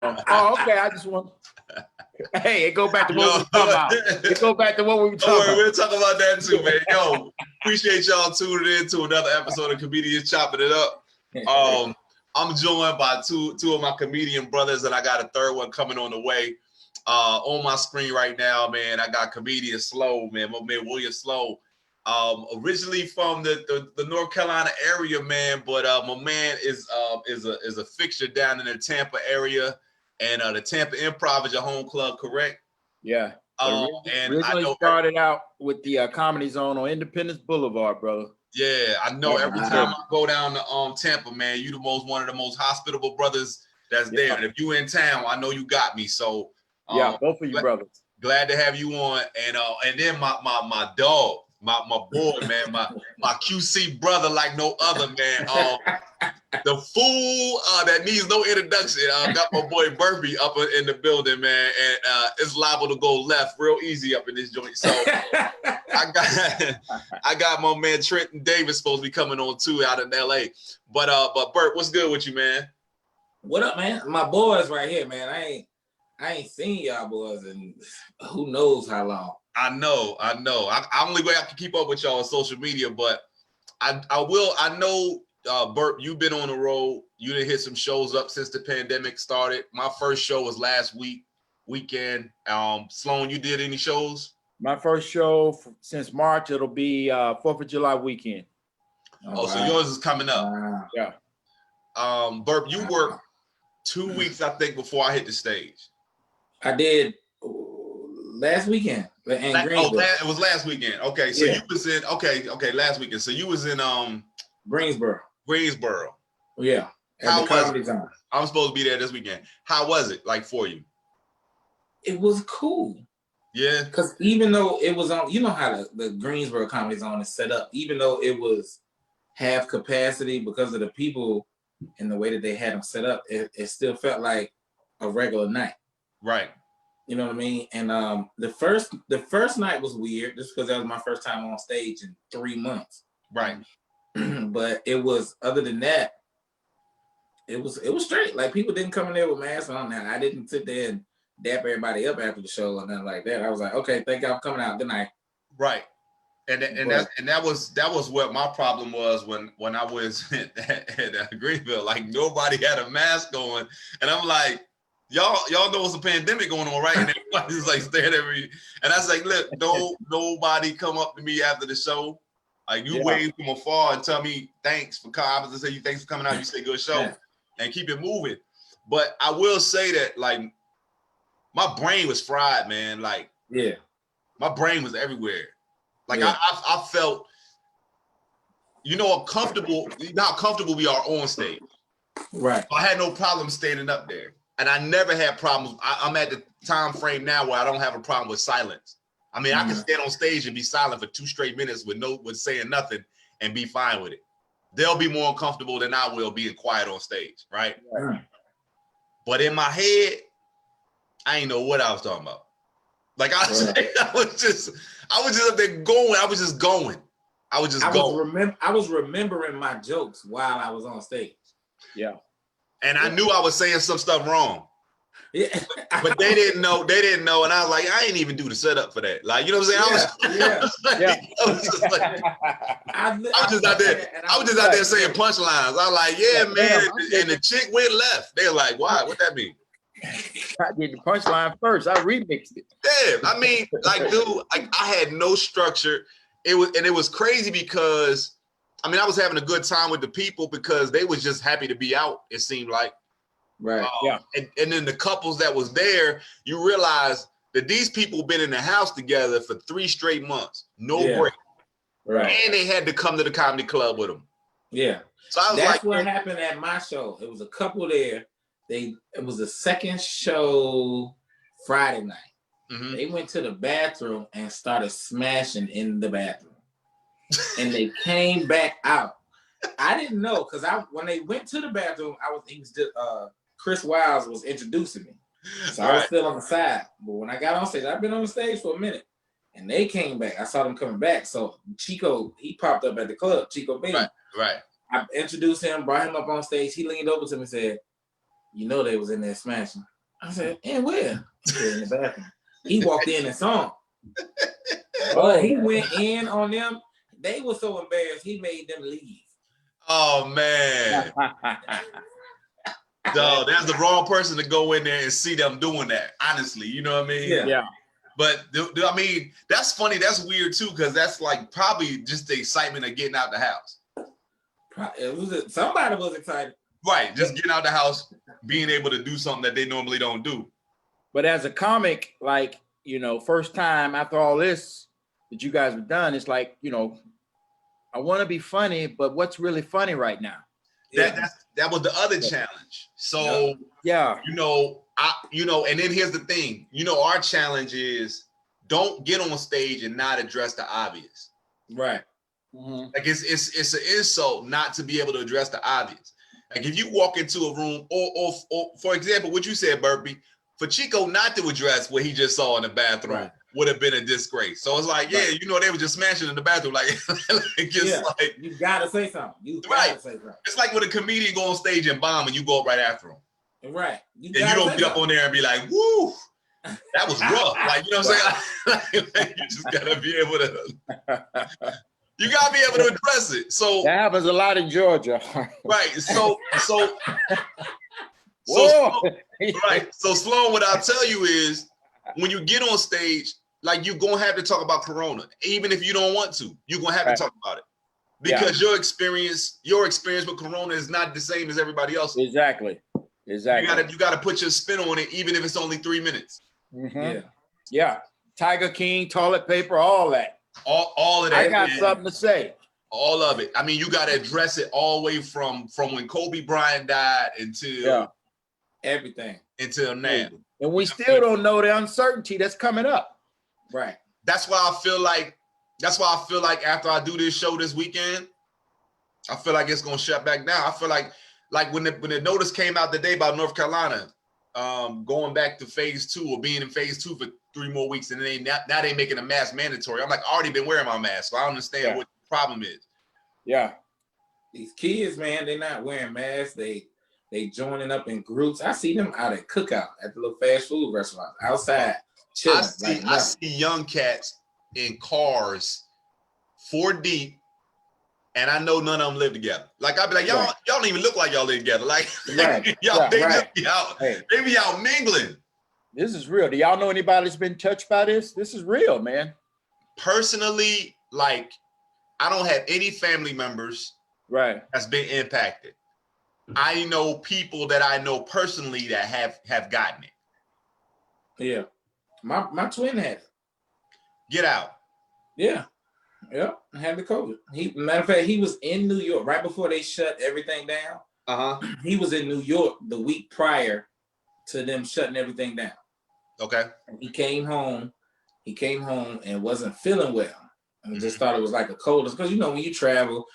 Oh, okay. I just want. Hey, it go back to what we were talking about. It go back to what we were talking about. We'll talk about that too, man. Yo, appreciate y'all tuning in to another episode of Comedians Chopping It Up. I'm joined by two of my comedian brothers, and I got a third one coming on the way. On my screen right now, man, I got comedian SLOAN, man, my man William SLOAN. Originally from the North Carolina area, man, but my man is a fixture down in the Tampa area, and the Tampa Improv is your home club, correct? Yeah. And originally I know started out with the Comedy Zone on Independence Boulevard, brother. Yeah, I know every time I go down to Tampa, man, you one of the most hospitable brothers that's there. And if you in town, I know you got me. So both of you brothers. Glad to have you on. And then my dog. My boy, man, my QC brother like no other, man. The fool that needs no introduction. Got my boy BURPIE up in the building, man, and it's liable to go left real easy up in this joint. So I got my man Trenton Davis supposed to be coming on too out in LA. But Burt, what's good with you, man? What up, man? My boys right here, man. I ain't seen y'all boys in who knows how long. I know. I only way I can keep up with y'all on social media, but I know, Burt, you've been on the road. You done hit some shows up since the pandemic started. My first show was last weekend. SLOAN, you did any shows? My first show since March, it'll be 4th of July weekend. So yours is coming up. Yeah. Burt, you worked 2 weeks, I think, before I hit the stage. I did last weekend. It was last weekend. Okay, so you was in last weekend. So you was in Greensboro. How Yeah. was it? I'm supposed to be there this weekend. How was it like for you? It was cool. Yeah. Because even though it was on, you know how the Greensboro Comedy Zone is set up, even though it was half capacity because of the people and the way that they had them set up, it still felt like a regular night. Right. You know what I mean? And the first night was weird just because that was my first time on stage in 3 months. Right. But it was, other than that, it was straight. Like, people didn't come in there with masks on. Now, I didn't sit there and dap everybody up after the show or nothing like that. I was like, okay, thank y'all for coming out. Good night. Right. And that was what my problem was when I was at Greenville. Like, nobody had a mask on, and I'm like, y'all know it's a pandemic going on, right? And everybody's like staring at me, and I was like, look, nobody come up to me after the show. Like, you wave from afar and tell me thanks for coming. I was gonna say you thanks for coming out. You say good show, and keep it moving. But I will say that, like, my brain was fried, man. Like, my brain was everywhere. Like, I felt, how comfortable we are on stage. Right. I had no problem standing up there, and I never had problems. I'm at the time frame now where I don't have a problem with silence. I mean, I can stand on stage and be silent for 2 straight minutes with saying nothing and be fine with it. They'll be more uncomfortable than I will being quiet on stage, right? But in my head, I ain't know what I was talking about. Like, I was just up there going. I was just going. I was remembering my jokes while I was on stage. Yeah. And I knew I was saying some stuff wrong. Yeah. But they didn't know. And I was like, I ain't even do the setup for that. Like, you know what I'm saying? I was just out there saying punchlines. I was like, man. And the chick went left. They were like, why? What that mean? I did the punchline first. I remixed it. Yeah, I mean, like, dude, I had no structure. It was crazy because, I mean, I was having a good time with the people because they was just happy to be out, it seemed like. Right. And then the couples that was there, you realize that these people been in the house together for 3 straight months, no break. Right. And they had to come to the comedy club with them. Yeah. So I was That's what happened at my show. It was a couple there. It was the second show Friday night. They went to the bathroom and started smashing in the bathroom. And they came back out. I didn't know, because when they went to the bathroom, Chris Wiles was introducing me. So I was still on the side. But when I got on stage, I've been on the stage for a minute. And they came back. I saw them coming back. So Chico, he popped up at the club, Chico B. Right. I introduced him, brought him up on stage. He leaned over to me and said, you know they was in there smashing. I said, and where? He said, in the bathroom. He walked in and saw him. But he went in on them. They were so embarrassed, he made them leave. Oh man. No, that's the wrong person to go in there and see them doing that. Honestly, you know what I mean? Yeah. But I mean, that's funny. That's weird too, because that's like probably just the excitement of getting out the house. Somebody was excited. Right, just getting out the house, being able to do something that they normally don't do. But as a comic, like, you know, first time after all this that you guys have done, it's like, you know, I want to be funny, but what's really funny right now? That was the other challenge. So yeah, you know, and then here's the thing. You know, our challenge is don't get on stage and not address the obvious. Right. Mm-hmm. Like it's an insult not to be able to address the obvious. Like if you walk into a room, or for example, what you said, Burpie, for Chico not to address what he just saw in the bathroom would have been a disgrace. So it's like, yeah, you know, they were just smashing in the bathroom, like, like you gotta say something. You gotta say something. It's like when a comedian go on stage and bomb and you go up right after him. Right. You don't get up on there and be like, woo, that was rough. Like, you know what I'm saying? Like, you just gotta be able to. You gotta be able to address it. So that happens a lot in Georgia. Right. So right. So Sloan, what I'll tell you is when you get on stage, like you're gonna have to talk about Corona. Even if you don't want to, you're gonna have to talk about it. Because your experience with Corona is not the same as everybody else's. Exactly. You gotta put your spin on it, even if it's only 3 minutes. Mm-hmm. Yeah. Tiger King, toilet paper, all that. All of that. I got something to say. All of it. I mean, you got to address it all the way from when Kobe Bryant died until everything until now. And we still don't know the uncertainty that's coming up. Right. That's why I feel like after I do this show this weekend, I feel like it's gonna shut back down. I feel like when the notice came out today about North Carolina going back to phase 2 or being in phase 2 for 3 more weeks, and now they making a mask mandatory. I'm like, I already been wearing my mask, so I understand what the problem is. Yeah. These kids, man, they're not wearing masks. They joining up in groups. I see them out at cookout at the little fast food restaurants outside chilling. I see young cats in cars 4 deep, and I know none of them live together. Like I'd be like, y'all don't even look like y'all live together. Like y'all, they be out mingling. This is real. Do y'all know anybody that's been touched by this? This is real, man. Personally, like I don't have any family members that's been impacted. I know people that I know personally that have gotten it. Yeah. My twin had it. Get out. Yeah. Yeah. I had the COVID. Matter of fact, he was in New York right before they shut everything down. He was in New York the week prior to them shutting everything down. Okay. And he came home and wasn't feeling well. And just thought it was like a cold. Because you know, when you travel,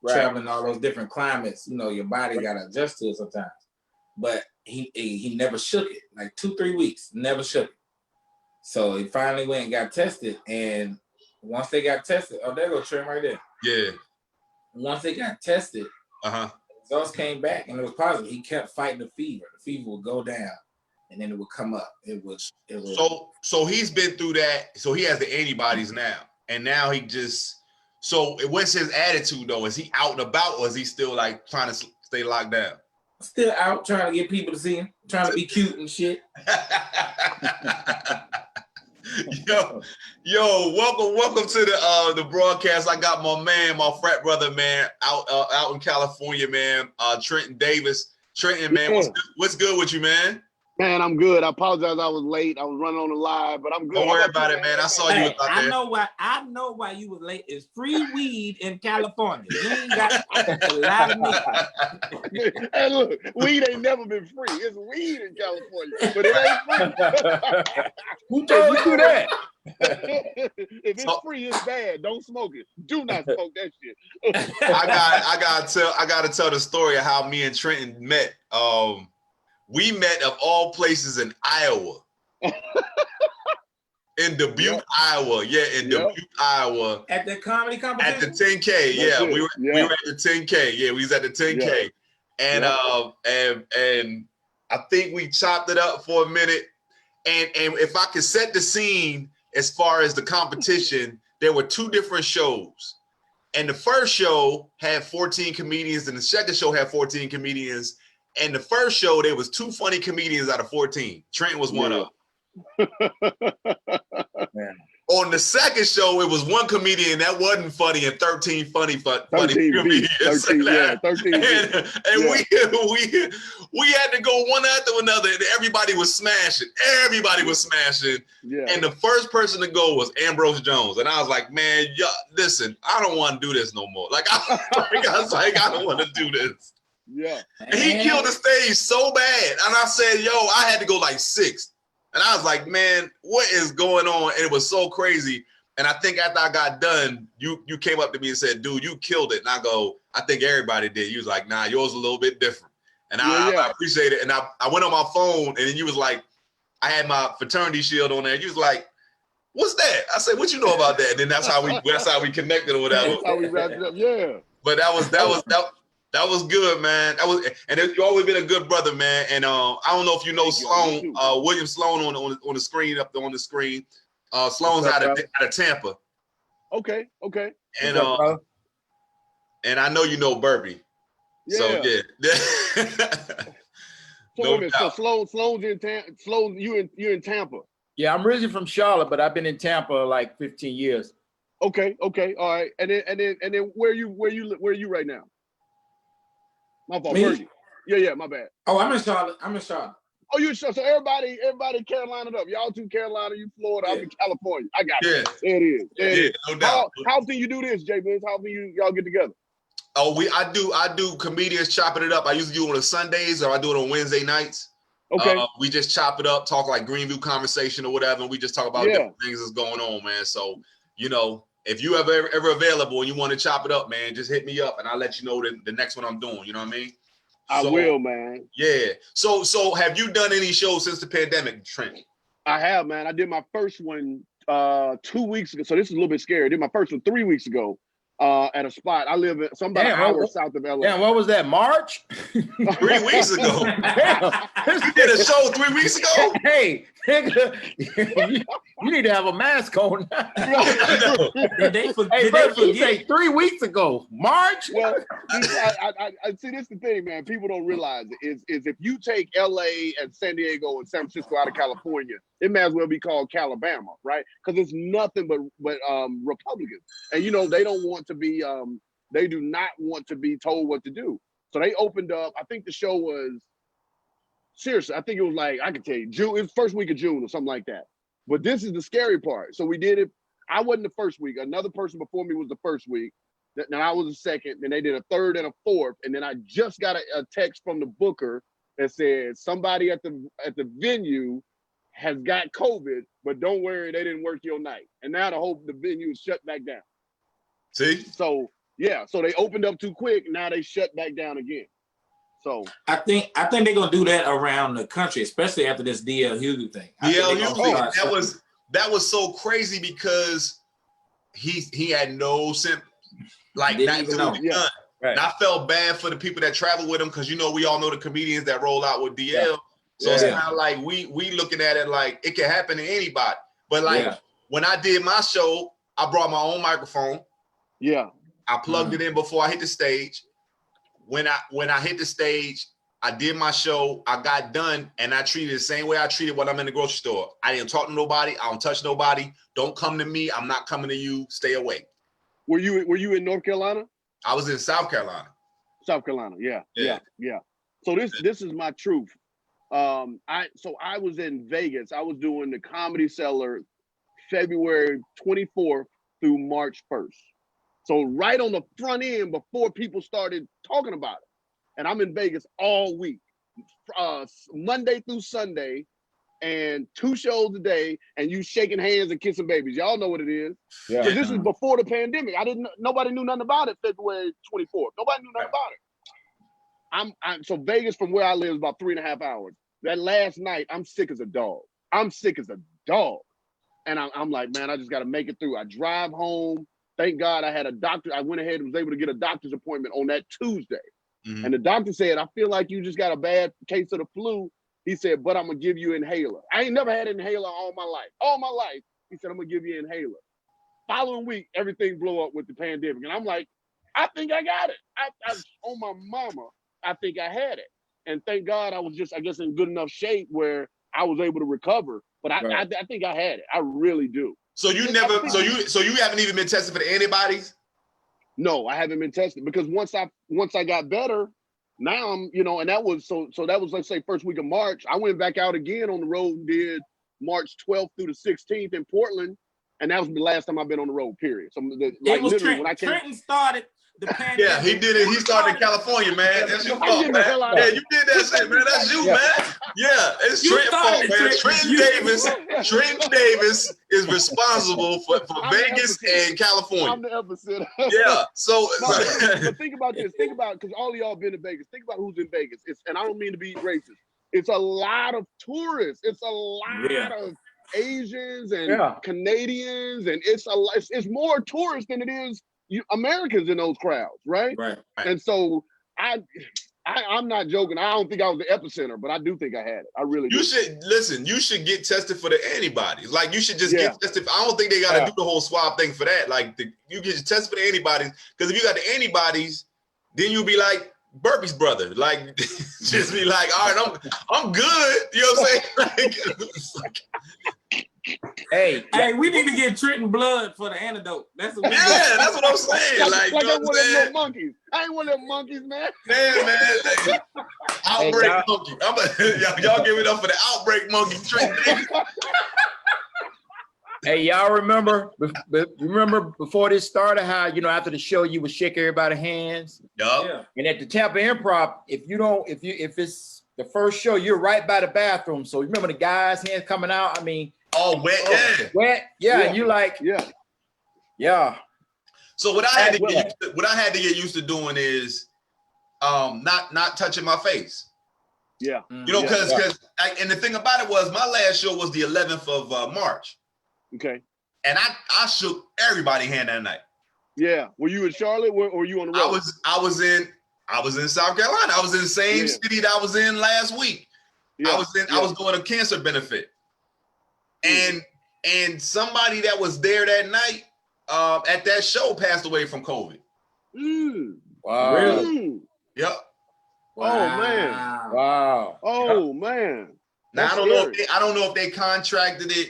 travel in all those different climates, you know, your body gotta adjust to it sometimes. But he never shook it. Like 2-3 weeks, never shook it. So he finally went and got tested. And once they got tested, there goes Trent right there. Yeah. Once they got tested, results came back and it was positive. He kept fighting the fever. The fever would go down and then it would come up. It was So he's been through that. So he has the antibodies now. And now what's his attitude though? Is he out and about, or is he still like trying to stay locked down? Still out trying to get people to see him, trying to be cute and shit. Yo, welcome to the broadcast. I got my frat brother, man, out in California, man. Trenton Davis. Trenton, man, what's good with you, man? Man, I'm good. I apologize. I was late. I was running on the live, but I'm good. Don't worry about it, man. I saw you out there. I know why you was late. It's free weed in California. You ain't got a lot of meat. Hey, look, weed ain't never been free. It's weed in California, but it ain't free. Who told you that? If it's free, it's bad. Don't smoke it. Do not smoke that shit. I gotta tell the story of how me and Trenton met. We met of all places in Iowa. In Dubuque, Iowa. Yeah, in Dubuque, Iowa. At the comedy competition? At the 10K, yeah. We were at the 10K. Yeah, we was at the 10K. And I think we chopped it up for a minute. And if I could set the scene as far as the competition, there were 2 different shows. And the first show had 14 comedians, and the second show had 14 comedians. And the first show, there was 2 funny comedians out of 14. Trent was one of them. On the second show, it was 1 comedian that wasn't funny and 13 funny comedians. 13, yeah, 13. And we had to go one after another, and everybody was smashing. Everybody was smashing. Yeah. And the first person to go was Ambrose Jones. And I was like, man, listen, I don't want to do this no more. Like, I was like, I don't want to do this. Yeah. And he killed the stage so bad. And I said, yo, I had to go like 6th. And I was like, man, what is going on? And it was so crazy. And I think after I got done, you came up to me and said, dude, you killed it. And I go, I think everybody did. You was like, nah, yours a little bit different. And I appreciate it. And I went on my phone, and then you was like, I had my fraternity shield on there. You was like, what's that? I said, what you know about that? And then that's how we connected or whatever. That's how we wrapped it up, yeah. But that was good, man. You always been a good brother, man. And I don't know if you know Sloan, William Sloan on the screen up there on the screen. Sloan's out of Tampa. Okay. And and I know you know BURPIE. Yeah. So yeah. So Sloan's in Tampa. Sloan, you're in Tampa. Yeah, I'm originally from Charlotte, but I've been in Tampa like 15 years. Okay, all right. And then where are you right now? My fault. Me? Yeah, my bad. Oh, I'm in Charlotte. Oh, you so everybody Carolina up. Y'all 2 Carolina, you Florida, I'm in California. I got you. There it is. No doubt. How often you do this, Jay Vince? How often y'all get together? Oh, I do comedians chopping it up. I usually do it on Sundays, or I do it on Wednesday nights. Okay. We just chop it up, talk like Greenview conversation or whatever, and we just talk about different things that's going on, man. So, if you ever available and you want to chop it up, man, just hit me up and I'll let you know the next one I'm doing. You know what I mean? I will, man. Yeah. So have you done any shows since the pandemic, Trent? I have, man. I did my first one 2 weeks ago. So this is a little bit scary. I did my first one 3 weeks ago at a spot. I live at about an hour south of LA. Yeah, what was that? March? 3 weeks ago. You did a show 3 weeks ago? Hey, nigga, you need to have a mask on. Did they say 3 weeks ago, March? Well, I see. This is the thing, man. People don't realize is if you take LA and San Diego and San Francisco out of California, it may as well be called Calabama, right? Because it's nothing but Republicans, and they don't want to be. They do not want to be told what to do. So they opened up. I think the show was. Seriously, I think it was like, I can tell you, June. It was first week of June or something like that. But this is the scary part. So we did it. I wasn't the first week. Another person before me was the first week. Now I was the second. Then they did a third and a fourth. And then I just got a text from the booker that said somebody at the venue has got COVID, but don't worry, they didn't work your night. And now the venue is shut back down. See? So yeah, so they opened up too quick. Now they shut back down again. So I think they're gonna do that around the country, especially after this DL Hughley thing. That was so crazy because he had no symptoms, like not even know. Yeah. Right. And I felt bad for the people that travel with him because we all know the comedians that roll out with DL. Yeah. So it's kind of like we looking at it like it can happen to anybody. But when I did my show, I brought my own microphone. Yeah. I plugged it in before I hit the stage. When I hit the stage, I did my show, I got done, and I treated it the same way I treated when I'm in the grocery store. I didn't talk to nobody, I don't touch nobody. Don't come to me, I'm not coming to you, stay away. Were you in North Carolina? I was in South Carolina. South Carolina, yeah. So this is my truth. I was in Vegas. I was doing the Comedy Cellar February 24th through March 1st. So right on the front end before people started talking about it. And I'm in Vegas all week, Monday through Sunday, and 2 shows a day, and you shaking hands and kissing babies. Y'all know what it is. Yeah. So this is before the pandemic. Nobody knew nothing about it February 24th. Nobody knew nothing about it. So Vegas from where I live is about 3.5 hours. That last night, I'm sick as a dog. And I'm like, man, I just got to make it through. I drive home. Thank God I had a doctor. I went ahead and was able to get a doctor's appointment on that Tuesday. Mm-hmm. And the doctor said, I feel like you just got a bad case of the flu. He said, but I'm gonna give you inhaler. I ain't never had an inhaler all my life. All my life. He said, I'm gonna give you an inhaler. Following week, everything blew up with the pandemic. And I'm like, I think I got it. I on my mama, I think I had it. And thank God I was just, I guess, in good enough shape where I was able to recover. But I think I had it. I really do. So you never, so you haven't even been tested for the antibodies? No, I haven't been tested because once I got better, now I'm, you know, and that was so that was, let's say, first week of March. I went back out again on the road and did March 12th through the 16th in Portland. And that was the last time I've been on the road, period. So it was Trenton. When I came, Trenton started the pandemic. Yeah, he did it. He started in California, man. That's your fault, man. Yeah, you did that shit, man. That's you, man. Yeah, it's Trent's fault, man. Trenton Davis is responsible for Vegas and California. I'm the epicenter. Yeah. So, but think about this. Think about, because all of y'all been to Vegas. Think about who's in Vegas. And I don't mean to be racist. It's a lot of tourists. It's a lot of Asians and Canadians, and it's more tourists than it is Americans in those crowds, right? Right. And so I'm not joking. I don't think I was the epicenter, but I do think I had it. I really do. You should listen. You should get tested for the antibodies. Like, you should just get tested. I don't think they got to do the whole swab thing for that. Like, you get tested for the antibodies, because if you got the antibodies, then you'll be like Burpie's brother. Like, just be like, all right, I'm good. You know what I'm saying? Hey, we need to get Trenton blood for the antidote. That's what that's what I'm saying. Like I ain't one of them little monkeys. I ain't one of them monkeys, man. Man. Outbreak monkey. Y'all give it up for the outbreak monkey, Trenton. Hey, y'all remember before this started how, you know, after the show you would shake everybody's hands? Yeah. And at the Tampa Improv, if it's the first show, you're right by the bathroom. So you remember the guys' hands coming out? I mean, wet, and you like, So what I had to get used to doing is not touching my face. Yeah. You know, because and the thing about it was, my last show was the 11th of March. Okay. And I shook everybody's hand that night. Yeah. Were you in Charlotte or were you on the road? I was in South Carolina. I was in the same city that I was in last week. Yeah. I was doing a cancer benefit. And somebody that was there that night at that show passed away from COVID. Wow. Really? Yep. Wow. Oh man. Wow. Oh man. Now I don't know if they contracted it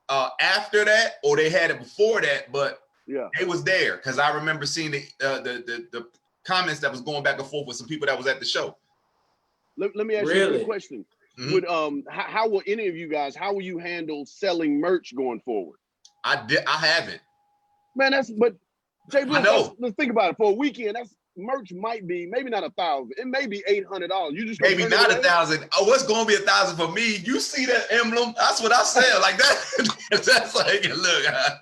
after that or they had it before that, but it was there, because I remember seeing the comments that was going back and forth with some people that was at the show. Let me ask you a quick question. Mm-hmm. Would how will any of you guys, how will you handle selling merch going forward? I haven't. Man, but Jay, let's think about it. For a weekend, that's merch might be maybe not $1,000. It may be $800. You just maybe not $1,000. Oh, what's gonna be $1,000 for me? You see that emblem? That's what I sell. Like that. That's like, look. I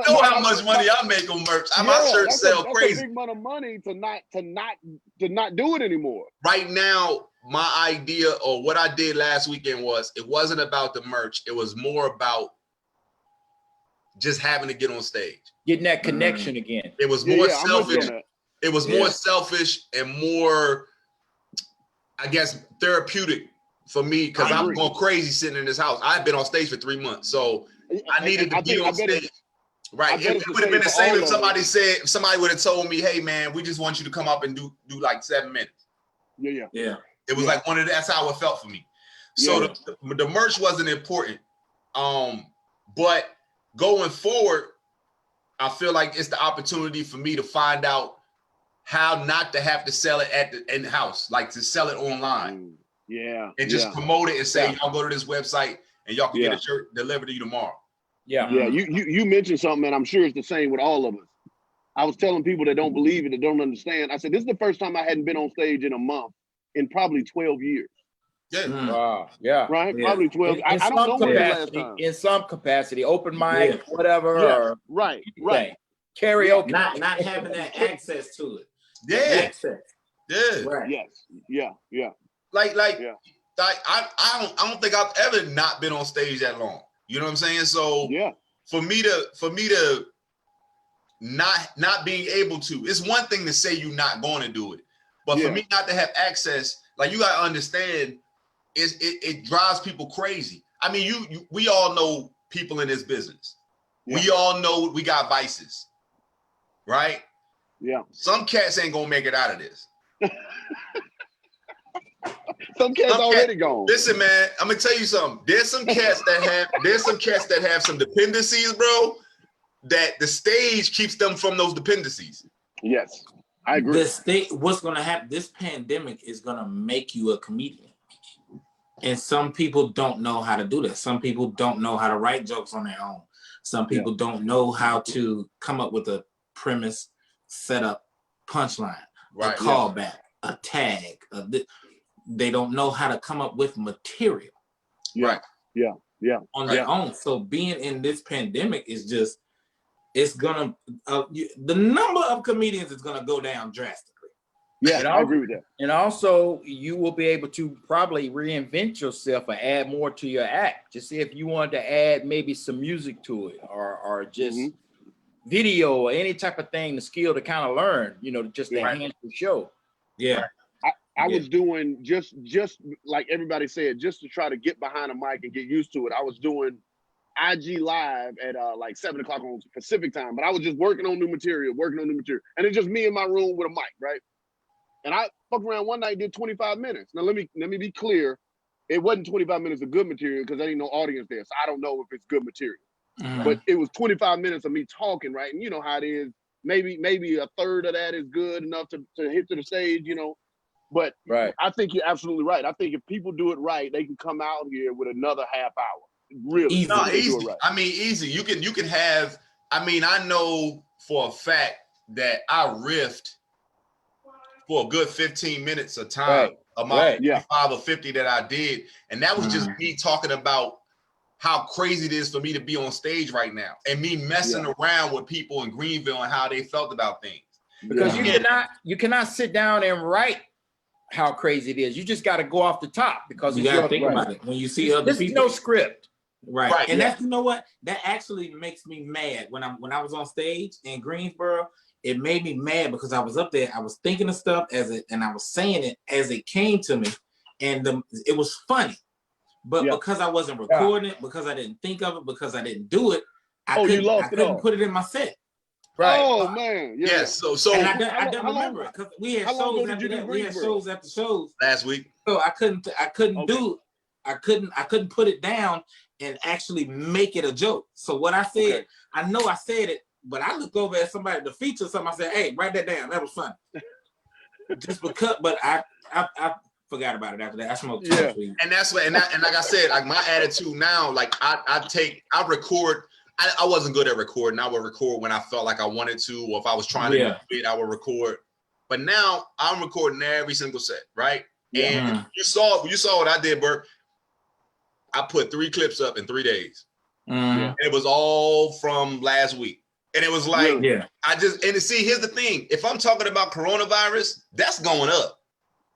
know how much money I make on merch. My shirts sell crazy. That's a big amount of money to not do it anymore. Right now, my idea, or what I did last weekend, was it wasn't about the merch. It was more about just having to get on stage, getting that connection again. It was more selfish. It was more selfish and more, I guess, therapeutic for me, because I'm going crazy sitting in this house. I've been on stage for 3 months, so I needed to be on stage. Right. It would have been the same if somebody would have told me, "Hey, man, we just want you to come up and do like 7 minutes." Yeah. It was like that's how it felt for me. So the merch wasn't important. But going forward, I feel like it's the opportunity for me to find out how not to have to sell it in the house, like to sell it online. And just promote it and say, y'all go to this website and y'all can get a shirt delivered to you tomorrow. You mentioned something, and I'm sure it's the same with all of us. I was telling people that don't believe it, that don't understand. I said, this is the first time I hadn't been on stage in a month in probably 12 years. Wow. Yeah. Right? Probably 12. I don't know when the last time. In some capacity, open mic, whatever. Right. Karaoke. Not having that access to it. Access. Right. Yes. Yeah. Like I don't think I've ever not been on stage that long. You know what I'm saying? So for me to not being able to, it's one thing to say you're not going to do it, but for me not to have access, like, you gotta understand, it drives people crazy. I mean, we all know people in this business. Yeah. We all know we got vices, right? Yeah. Some cats ain't gonna make it out of this. Some cats already gone. Listen, man, I'm gonna tell you something. There's some cats that have some dependencies, bro, that the stage keeps them from those dependencies. Yes, I agree. What's gonna happen? This pandemic is gonna make you a comedian. And some people don't know how to do this. Some people don't know how to write jokes on their own. Some people don't know how to come up with a premise, setup, punchline, a callback, a tag. They don't know how to come up with material. Yeah. On their own. So being in this pandemic is just, it's gonna, the number of comedians is gonna go down drastically. Yeah, I agree with that. And also, you will be able to probably reinvent yourself or add more to your act. Just see if you want to add maybe some music to it, or just video or any type of thing, the skill to kind of learn, just to enhance the show. Yeah. I was doing just like everybody said, just to try to get behind a mic and get used to it. I was doing IG live at like 7 o'clock on Pacific time, but I was just working on new material. And it's just me in my room with a mic, right? And I fucked around one night, did 25 minutes. Now let me be clear. It wasn't 25 minutes of good material because there ain't no audience there. So I don't know if it's good material. But it was 25 minutes of me talking, right? And you know how it is. Maybe a third of that is good enough to hit to the stage, But I think you're absolutely right. I think if people do it right, they can come out here with another half hour. Really. Easy. Right. I mean, easy. You can have, I know for a fact that I riffed for a good 15 minutes of time, about 45 or 50 that I did. And that was just me talking about how crazy it is for me to be on stage right now and me messing around with people in Greenville and how they felt about things. Because you cannot sit down and write how crazy it is. You just got to go off the top because you got to think about it. When you see other people, no script. Right. And that's, what, that actually makes me mad. When I was on stage in Greensboro, it made me mad because I was up there, I was thinking of stuff and I was saying it as it came to me, and it was funny. But because I wasn't recording it, because I didn't think of it, because I didn't do it, I couldn't put it in my set. Right. Oh man. Yeah. Yes. So and I don't remember it because we had shows after that. We had shows after shows last week. So I couldn't put it down and actually make it a joke. So what I said, I know I said it, but I looked over at somebody to feature something. I said, "Hey, write that down. That was funny." Just because, but I forgot about it after that. I smoked too much weed. And that's what, and like I said, like my attitude now, like I record. I wasn't good at recording. I would record when I felt like I wanted to, or if I was trying to do it, I would record. But now I'm recording every single set, right? And you saw what I did, Bert. I put 3 clips up in 3 days. And it was all from last week. And it was like, here's the thing. If I'm talking about coronavirus, that's going up.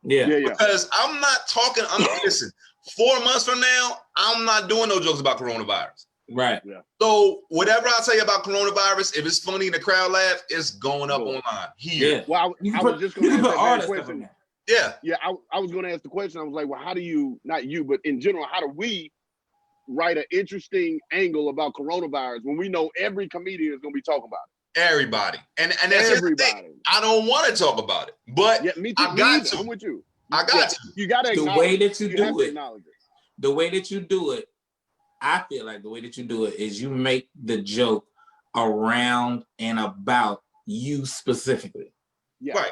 Because I'm not talking, listen, 4 months from now, I'm not doing no jokes about coronavirus. Right. Yeah. So whatever I tell you about coronavirus, if it's funny and the crowd laugh, it's going up online here. Yeah. Well, I was just going to ask that question. Yeah. Yeah. I was going to ask the question. I was like, well, how do you, not you, but in general, how do we write an interesting angle about coronavirus when we know every comedian is going to be talking about it? Everybody. And that's everybody. I don't want to talk about it, but me too, I got to. I'm with you. I got to. You got to acknowledge the way that you do it. The way that you do it, I feel like the way that you do it is you make the joke around and about you specifically. Yeah. Right.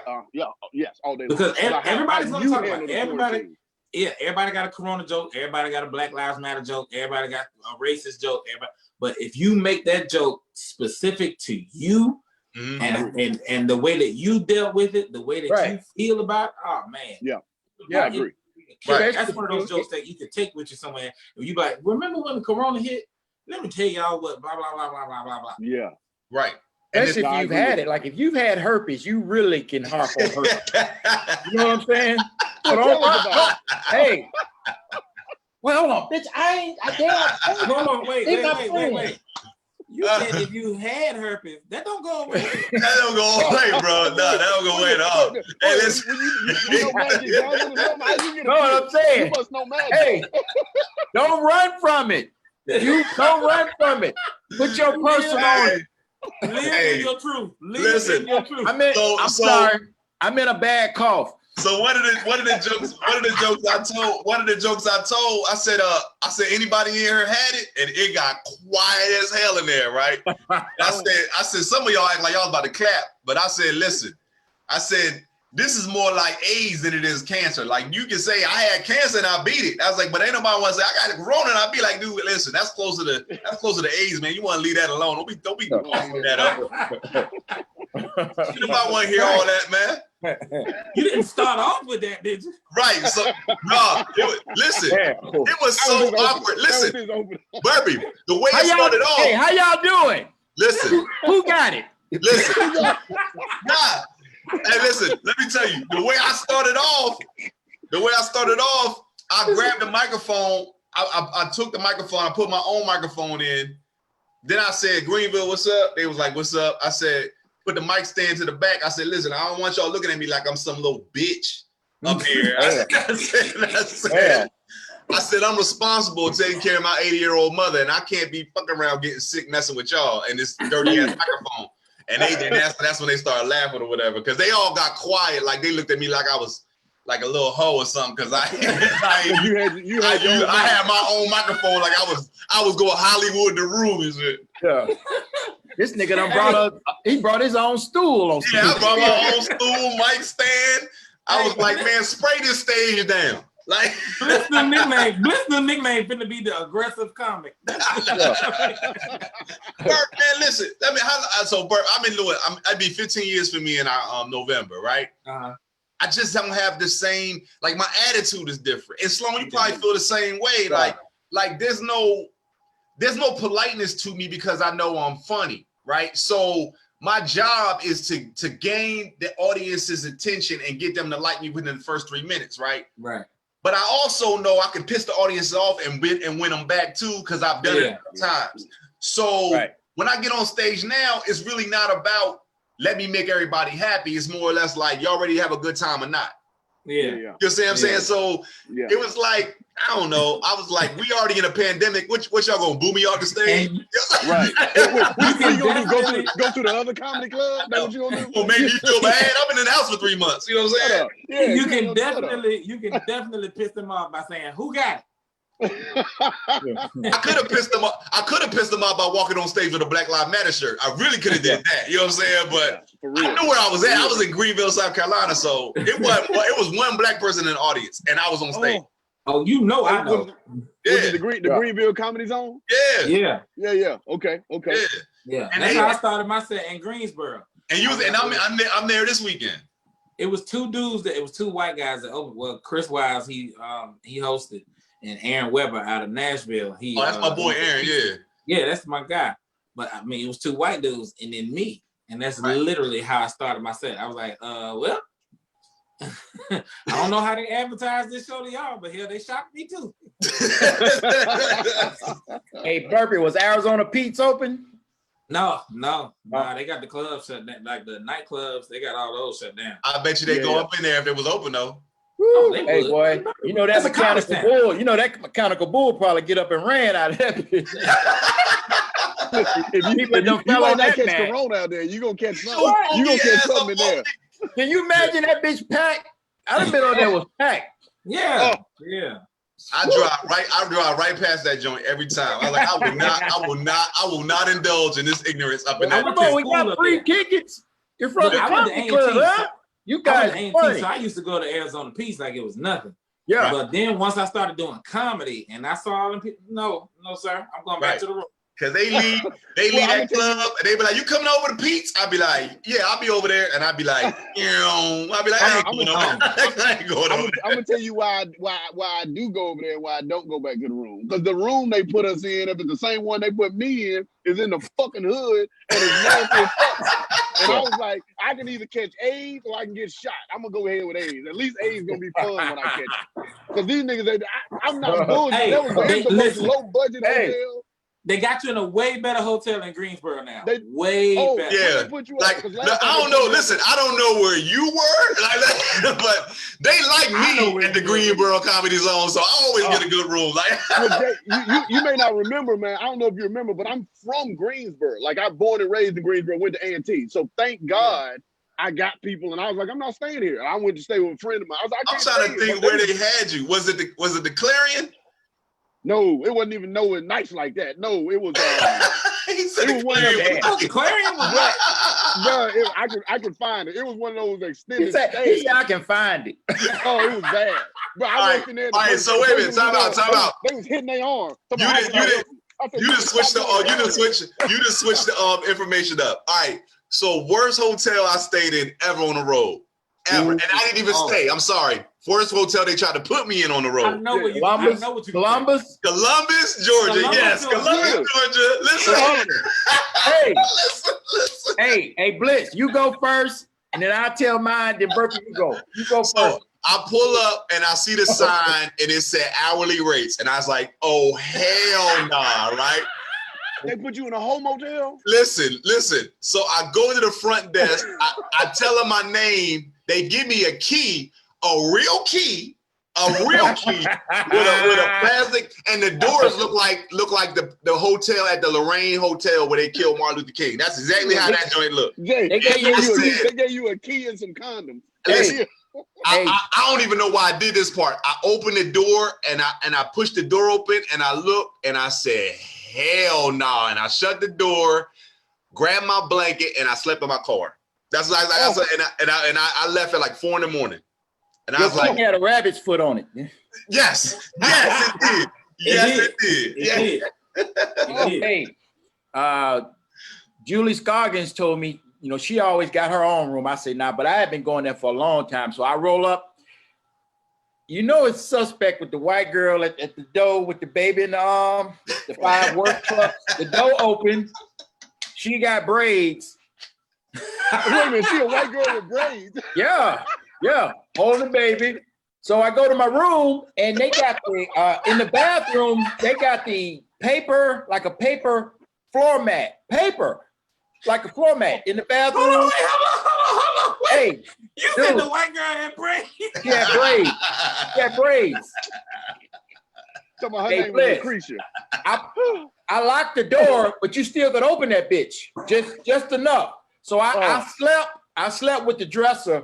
Yes. All day. Because everybody's going to talk about it. Everybody. Yeah. Everybody got a Corona joke. Everybody got a Black Lives Matter joke. Everybody got a racist joke. But if you make that joke specific to you and the way that you dealt with it, the way that you feel about it, oh man. Yeah. I agree. Right. That's one of those jokes that you can take with you somewhere. And you like, remember when the Corona hit? Let me tell y'all what blah blah blah blah blah blah blah. Yeah. Right. Especially if you've had it. Like if you've had herpes, you really can harp on herpes. You know what I'm saying? Hey. Well, hold on, bitch. Hold on, wait. If you had herpes, that don't go away. That don't go away, bro. No, that don't go away at all. Hey, listen. You know Magic Johnson or something? How you get know what I'm saying? You must know Magic. Hey, don't run from it. You don't run from it. Put your person on it. Live in your truth. Listen, in your truth. I'm sorry. I'm in a bad cough. So one of the jokes I told, I said anybody in here had it, and it got quiet as hell in there, right? I said some of y'all act like y'all about to clap, but I said, listen, I said this is more like AIDS than it is cancer. Like you can say I had cancer and I beat it. I was like, but ain't nobody want to say I got corona and I be like, dude, listen, that's closer to AIDS, man. You want to leave that alone. Don't be offering that up. You don't want to hear all that, man. You didn't start off with that, did you? Right. So no, listen, it was so awkward. Listen, Burpie, the way it started off. Hey, how y'all doing? Listen. Who got it? Listen. Nah. Hey, listen, let me tell you, the way I started off, I grabbed the microphone. I took the microphone, I put my own microphone in. Then I said, Greenville, what's up? They was like, what's up? I said, put the mic stand to the back. I said, listen, I don't want y'all looking at me like I'm some little bitch up here. I said, I'm responsible taking care of my 80-year-old mother, and I can't be fucking around getting sick messing with y'all and this dirty ass microphone. And that's when they started laughing or whatever, because they all got quiet, like they looked at me like I was like a little hoe or something, because I had my own microphone, like I was going Hollywood the room and shit. Yeah. This nigga done brought his own stool on stage. Yeah, I brought my own stool, mic stand. I was like, man, spray this stage down. Like Bliss the nickname finna be the aggressive comic. Bert, man, listen. Bert, I'd be 15 years for me in November, right? I just don't have the same, like my attitude is different. And Sloan, you probably feel the same way. Like there's no politeness to me because I know I'm funny, right? So my job is to gain the audience's attention and get them to like me within the first 3 minutes, right? Right. But I also know I can piss the audience off and win them back too, because I've done it times. So when I get on stage now, it's really not about let me make everybody happy. It's more or less like you already have a good time or not. Yeah. You see what I'm saying? So it was like, I don't know. I was like, we already in a pandemic. What y'all gonna boo me off the stage? Right. What you gonna do? Go to the other comedy club? That's what you gonna do? Well, maybe you feel bad. I've been in the house for 3 months. You know what I'm saying? Yeah, you can definitely piss them off by saying, "Who got it?" I could have pissed them off. I could have pissed them off by walking on stage with a Black Lives Matter shirt. I really could have did that. You know what I'm saying? But I knew where I was at. I was in Greenville, South Carolina. So it was one black person in the audience, and I was on stage. Oh, you know, I know. Was it the Greenville Comedy Zone? Yeah. Okay. Yeah. And that's how I started my set in Greensboro. And I'm there this weekend. It was two dudes it was two white guys that opened. Well, Chris Wiles, he hosted, and Aaron Weber out of Nashville. That's my boy Aaron, Yeah, that's my guy. But I mean, it was two white dudes and then me. And that's literally how I started my set. I was like, well, I don't know how they advertise this show to y'all, but hell, they shocked me too. Hey, Burpie, was Arizona Pete's open? No, they got the clubs shut down. Like the nightclubs, they got all those shut down. I bet you they go up in there if it was open though. Hey boy, you know that mechanical bull. You know that mechanical bull probably get up and ran out of that bitch. if you might not catch corona out there, you gonna catch something. You gonna catch something in there. Can you imagine that bitch packed? I've been on there was packed. Yeah. I drive right past that joint every time. I was like, I will not indulge in this ignorance up in that. We got free tickets. You're from the comedy club, huh? You guys funny. So I used to go to Arizona Peace like it was nothing. Yeah. But then once I started doing comedy and I saw all them people, no, sir, I'm going back to the room. Cause they leave that club and they be like, "You coming over to Pete's?" I'd be like, "Yeah, I'll be over there." And I'd be like, I ain't going over. I'm gonna tell you why I do go over there and why I don't go back to the room. Because the room they put us in, if it's the same one they put me in, is in the fucking hood and it's nasty as fuck. And I was like, I can either catch AIDS or I can get shot. I'm gonna go ahead with AIDS. At least AIDS gonna be fun when I catch it. Because these niggas, I'm not bullshit. That was the most low budget hotel. They got you in a way better hotel in Greensboro now. Way better. Yeah. They put you like, I don't know. Listen, I don't know where you were, but they like me at the Greensboro Comedy Zone, so I always get a good room. Like, well, you may not remember, man. I don't know if you remember, but I'm from Greensboro. Like, I'm born and raised in Greensboro, went to A&T. So thank God I got people, and I was like, I'm not staying here. I went to stay with a friend of mine. I was like, I'm trying to think where they had you. Was it the Clarion? No, it wasn't even nowhere nice like that. No, it was. He said it was one of those. Clarion was what? Bro, I could find it. It was one of those extended stays. He said I can find it. Oh, it was bad. But I walked in there. All right, so wait a minute. Time out. They was hitting their arm. You just switched the information up. All right. So worst hotel I stayed in ever on the road. Ever. And I didn't even stay. I'm sorry. Worst hotel they tried to put me in on the road. I know what you Columbus, Georgia. Yes, Columbus, Georgia. Listen. Hey. Listen. Hey, Blitz, you go first, and then I'll tell mine, then Burpie, you go. You go first. So I pull up and I see the sign and it said hourly rates. And I was like, oh, hell nah, right? They put you in a whole motel? Listen. So I go to the front desk. I tell them my name. They give me a key, a real key with a plastic, and the doors look like the hotel at the Lorraine Hotel where they killed Martin Luther King. That's exactly how that joint looked. Jay, they gave you a key and some condoms. Listen, I don't even know why I did this part. I opened the door and I pushed the door open and I looked and I said, hell no. Nah. And I shut the door, grabbed my blanket, and I slept in my car. That's like I left at like 4 a.m. And I was like, had a rabbit's foot on it. Yes, it did. Yes, it did. Hey, Julie Scoggins told me, she always got her own room. I said, nah, but I had been going there for a long time. So I roll up. It's suspect with the white girl at the door with the baby in the arm, the 5 work trucks. The door open. She got braids. Wait a minute, she a white girl with braids. Yeah, holding the baby. So I go to my room and they got in the bathroom, they got the paper, like a paper floor mat. Like a floor mat in the bathroom. Hold on. Hey, you said the white girl had braids. She had braids. Her name was Lucretia. I locked the door, but you still could open that bitch. Just enough. So I slept with the dresser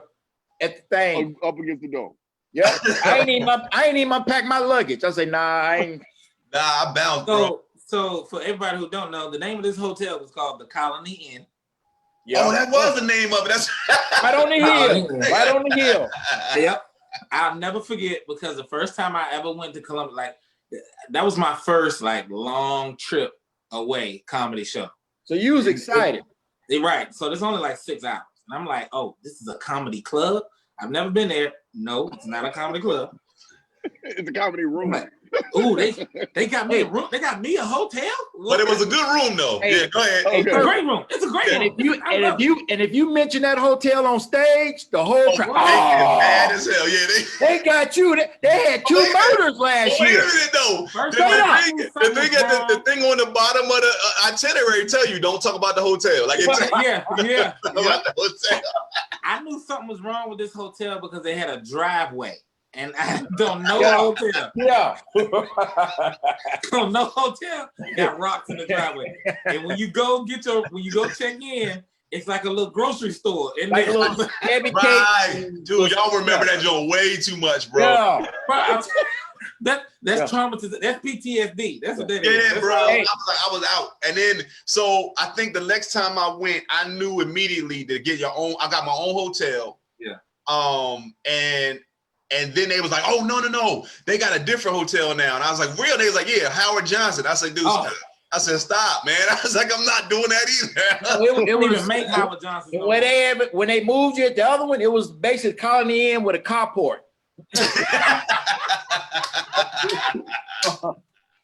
at the thing. Up against the door. Yeah. I ain't even unpack my luggage. I say, nah, I ain't. Nah, I bounced, bro. So for everybody who don't know, the name of this hotel was called the Colony Inn. Yep. Oh, that was the name of it. That's right on the hill. Yep. I'll never forget because the first time I ever went to Columbus, like that was my first long trip away comedy show. So you was excited. Right. So there's only like 6 hours. And I'm like, oh, this is a comedy club? I've never been there. No, it's not a comedy club. It's a comedy room. Ooh, they got me a room. They got me a hotel. But it was a good room though. Hey, yeah, go ahead. It's a great room. It's a great room. If you mention that hotel on stage, the whole crowd. Bad as hell. Yeah, they got you. They had 2 murders last year. Wait a minute though. The thing on the bottom of the itinerary tell you don't talk about the hotel. Like yeah. About the hotel. I knew something was wrong with this hotel because they had a driveway. And I don't know the hotel. Yeah. Don't know hotel. Got rocks in the driveway. And when you go check in, it's like a little grocery store. Like a little right. Dude, y'all remember that joint way too much, bro. Yeah. That's traumatization. That's PTSD. That's what that is. Yeah, bro. I was out. And then, so I think the next time I went, I knew immediately to get your own. I got my own hotel. Yeah. And then they was like, oh, no. They got a different hotel now. And I was like, real? They was like, yeah, Howard Johnson. I said, dude, stop. I said, stop, man. I was like, I'm not doing that either. It would even make Howard Johnson. When they moved you at the other one, it was basically Colony Inn with a carport.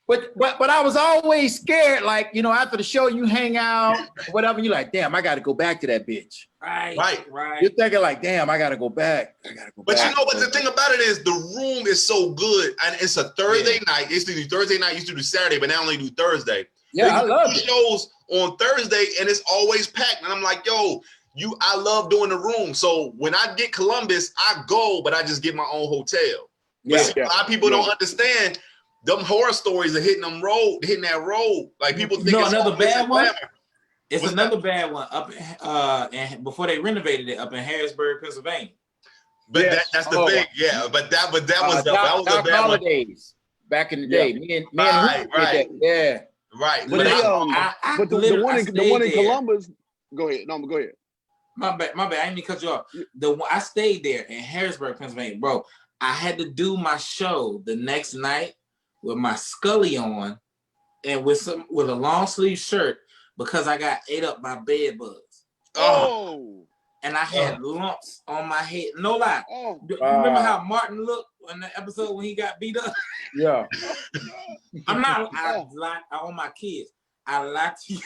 But I was always scared, like, after the show, you hang out, whatever, you're like, damn, I got to go back to that bitch. Right. You're thinking like, damn, I got to go back. But you know what? The thing about it is the room is so good. And it's a Thursday night. They used to do Thursday night, used to do Saturday, but now only do Thursday. Yeah, I love it. Shows on Thursday, and it's always packed. And I'm like, yo, I love doing the room. So when I get Columbus, I go, but I just get my own hotel. But see, a lot of people don't understand. Them horror stories are hitting that road. Like people think it's another bad one. Glamour. It's another bad one up and before they renovated it up in Harrisburg, Pennsylvania. But that's the thing, yeah. But that was a bad Holidays back in the day. Me and right. Yeah. Right. But the one in Columbus. Go ahead. No, go ahead. My bad. I didn't mean to cut you off. I stayed there in Harrisburg, Pennsylvania, bro. I had to do my show the next night with my Scully on and with a long sleeve shirt because I got ate up by bed bugs. Oh. And I had lumps on my head. No lie. Oh. You remember how Martin looked in the episode when he got beat up? Yeah. I lied on my kids. I lied to you.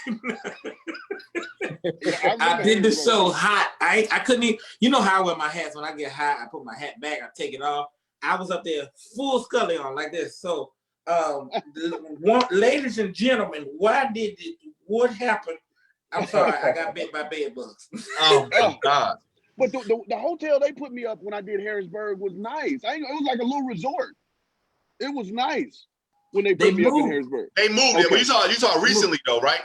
I did the show hot. I couldn't even, you know how I wear my hats when I get hot, I put my hat back, I take it off. I was up there full Scully on like this. So ladies and gentlemen, what happened? I'm sorry, I got bit by bed bugs. Oh my God. But the hotel they put me up when I did Harrisburg was nice. It was like a little resort. It was nice when they put me up in Harrisburg. They moved it. But you saw recently though, right?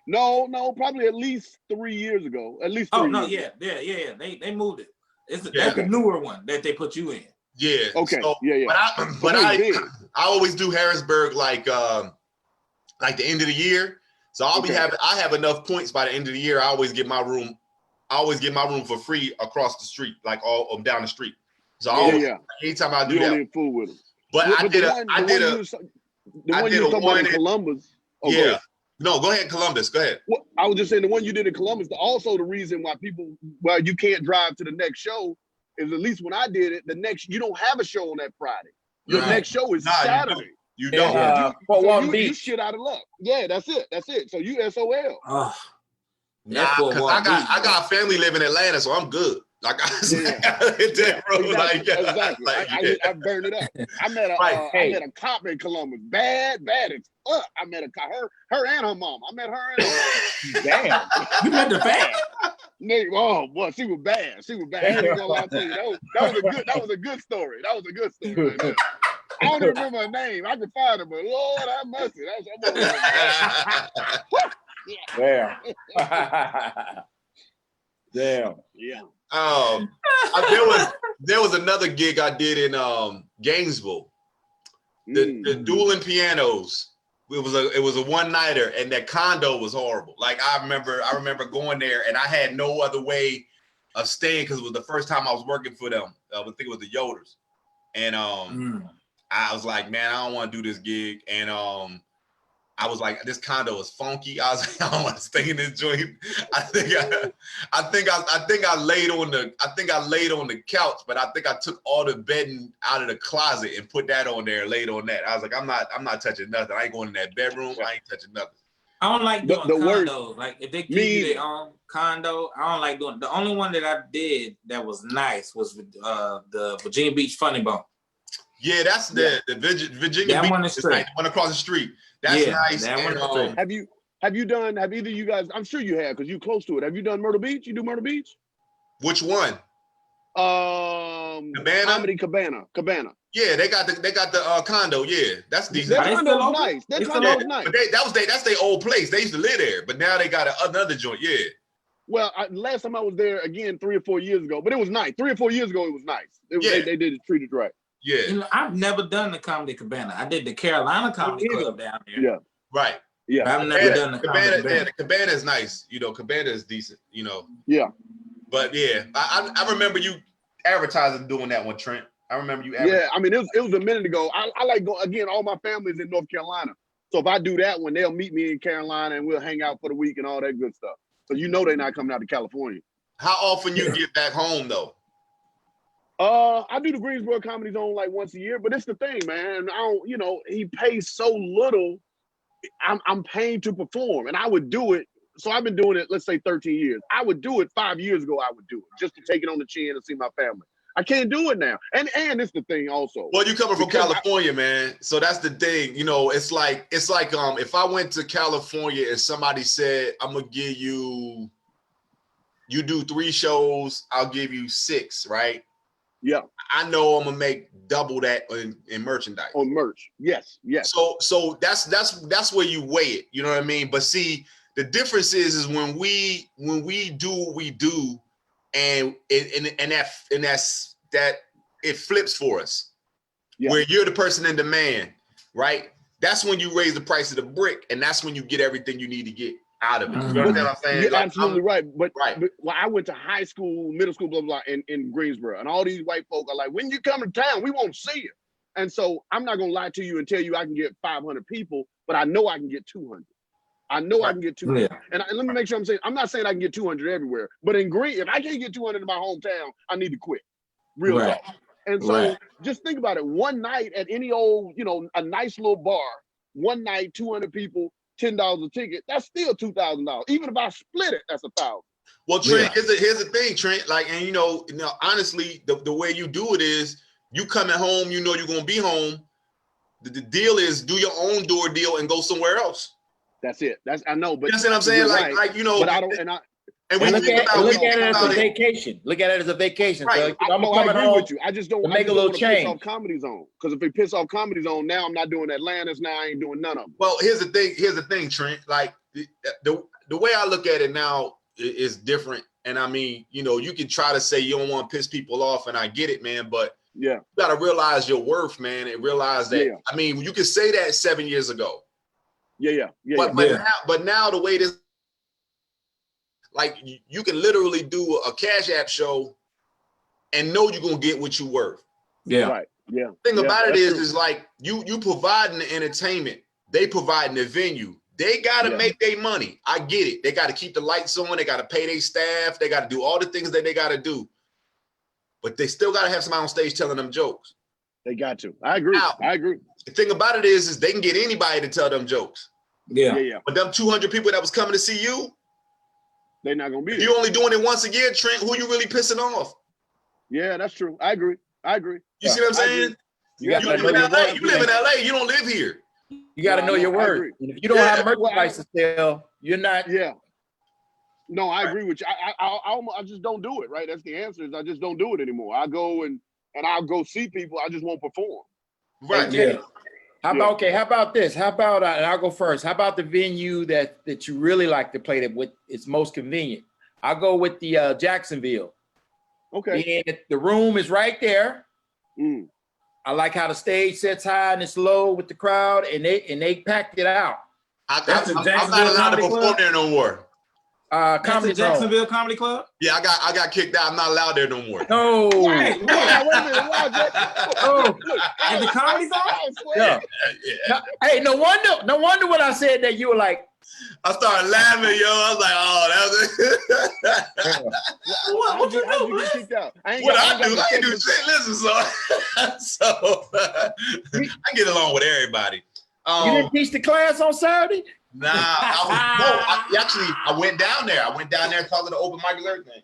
No, probably at least 3 years ago. At least 3 years ago. They moved it. That's the newer one that they put you in. Yeah. Okay. So, yeah. But I always do Harrisburg like the end of the year. So I have enough points by the end of the year. I always get my room for free across the street, like all down the street. So anytime I do that, fool with them. But I did a one in Columbus. Oh, yeah. No, go ahead, Columbus. Go ahead. Well, I was just saying the one you did in Columbus. Also, the reason why you can't drive to the next show is, at least when I did it, you don't have a show on that Friday. Your next show is Saturday. You don't. You shit out of luck. Yeah, that's it. So you SOL. Because I got family living in Atlanta, so I'm good. Like I I burned it up. I met a cop in Columbus. Bad as fuck. I met a cop. Her and her mom. I met her and her. Damn. You met the bad. Oh boy, she was bad. I ain't gonna lie to you. That was a good story. Man. I don't even remember her name. I can find her, but Lord have mercy. Damn. Yeah. There was another gig I did in Gainesville. The dueling pianos. It was a one-nighter, and that condo was horrible. Like I remember going there, and I had no other way of staying because it was the first time I was working for them. I think it was the Yoders, and I was like, man, I don't want to do this gig, and I was like, this condo is funky. I was like, I don't want to stay in this joint. I think I laid on the couch, but I think I took all the bedding out of the closet and put that on there and laid on that. I was like, I'm not touching nothing. I ain't going in that bedroom. I ain't touching nothing. I don't like doing condos. Like if they give you their own condo, I don't like doing. The only one that I did that was nice was with the Virginia Beach Funny Bone. Yeah, that's the Virginia Beach. It's like the one across the street. That's nice. That one have either of you guys? I'm sure you have because you're close to it. Have you done Myrtle Beach? You do Myrtle Beach? Which one? Cabana. Comedy Cabana. Yeah, they got the condo. Yeah, that's decent. That condo is nice. That condo is nice. But that's their old place. They used to live there, but now they got another joint. Yeah. Well, last time I was there again 3 or 4 years ago, but it was nice. 3 or 4 years ago, it was nice. They did treat it right. Yeah. You know, I've never done the Comedy Cabana. I did the Carolina Comedy Club down there. Yeah. Right. Yeah. I've never done the Cabana. Yeah, the Cabana is nice. You know, Cabana is decent, you know. Yeah. But yeah, I remember you advertising doing that one, Trent. I remember you Yeah, I mean, it was a minute ago. I like go again, all my family's in North Carolina. So if I do that one, they'll meet me in Carolina and we'll hang out for the week and all that good stuff. So you know they're not coming out to California. How often you get back home though? I do the Greensboro Comedy Zone like once a year, but it's the thing, man. I don't, he pays so little. I'm paying to perform, and I would do it. So I've been doing it, let's say 13 years. I would do it 5 years ago. I would do it just to take it on the chin and see my family. I can't do it now. And it's the thing also. Well, you coming from California, man. So that's the thing. You know, it's like if I went to California and somebody said, I'm gonna give you do 3 shows, I'll give you 6, right? Yeah. I know I'm gonna make double that in merchandise. On merch. Yes. So that's where you weigh it. You know what I mean? But see, the difference is when we do what we do, and that's it flips for us. Yeah. Where you're the person in demand, right? That's when you raise the price of the brick, and that's when you get everything you need to get out of it. You know what I'm saying? You're absolutely right. But well, I went to high school, middle school, blah, blah, in Greensboro. And all these white folk are like, when you come to town, we won't see you. And so I'm not going to lie to you and tell you I can get 500 people, but I know I can get 200. I know I can get 200. Yeah. And let me make sure I'm not saying I can get 200 everywhere. But in Green, if I can't get 200 in my hometown, I need to quit. Real talk. And so just think about it. One night at any old, a nice little bar, one night, 200 people, $10 a ticket, that's still $2,000. Even if I split it, that's $1,000. Well, Trent, here's the thing, Trent. Like, and honestly, the way you do it is you coming home, you're gonna be home. The deal is do your own door deal and go somewhere else. That's it. I know, but you know what I'm saying? But I don't, and we look at it as a vacation. Look at it as a vacation. Right. So, I agree with you. I just don't make a little change. Piss off Comedy Zone, because if they piss off Comedy Zone, now I'm not doing Atlantis. Now I ain't doing none of them. Well, here's the thing, Trent. Like the way I look at it now is different. And I mean, you can try to say you don't want to piss people off, and I get it, man. But you got to realize your worth, man, and realize that. Yeah. I mean, you could say that 7 years ago. But now the way this. Like you can literally do a Cash App show and know you're gonna get what you're worth. Yeah. Right. Yeah. Thing about it is like you providing the entertainment, they providing the venue. They gotta make their money. I get it. They gotta keep the lights on, they gotta pay their staff, they gotta do all the things that they gotta do. But they still gotta have somebody on stage telling them jokes. They got to. I agree. Now, I agree. The thing about it is they can get anybody to tell them jokes. Yeah. But them 200 people that was coming to see you, they're not gonna be there. You only doing it once a year, Trent. Who you really pissing off? Yeah, that's true. I agree. You see what I'm saying? You live in LA. You live in LA. You don't live here. You got to know your worth. If you don't have merchandise to sell, you're not. Yeah. No, I agree with you. I just don't do it. Right. That's the answer. Is I just don't do it anymore. I go and I'll go see people. I just won't perform. Right. Yeah. How about this? How about, and I'll go first. How about the venue that you really like to play that with? It's most convenient. I'll go with the Jacksonville. Okay. And the room is right there. Mm. I like how the stage sits high and it's low with the crowd, and they packed it out. I'm not allowed to perform there no more. Comedy Jacksonville Comedy Club. Yeah, I got kicked out. I'm not allowed there no more. No. Wait a minute. Oh, in the Comedy Zone? Yeah. Hey, no wonder when I said that you were like. I started laughing, yo. I was like, oh, that was what you do? Get kicked out? I ain't do shit. Listen, so I get along with everybody. You didn't teach the class on Saturday? Nah, I went down there. I went down there because of the open mic alert thing.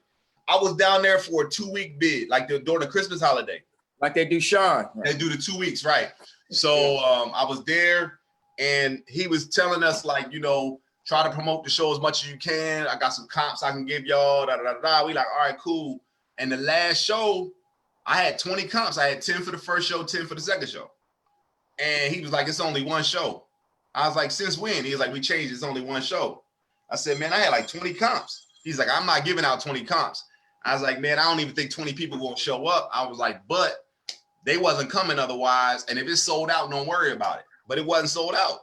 I was down there for a 2-week bid, like during the Christmas holiday. Like they do Sean. They do the 2 weeks, right? So I was there, and he was telling us, like, try to promote the show as much as you can. I got some comps I can give y'all. We like, all right, cool. And the last show, I had 20 comps. I had 10 for the first show, 10 for the second show. And he was like, it's only one show. I was like, since when? He was like, we changed, it's only one show. I said, man, I had like 20 comps. He's like, I'm not giving out 20 comps. I was like, man, I don't even think 20 people won't show up. I was like, but they wasn't coming otherwise. And if it's sold out, don't worry about it. But it wasn't sold out.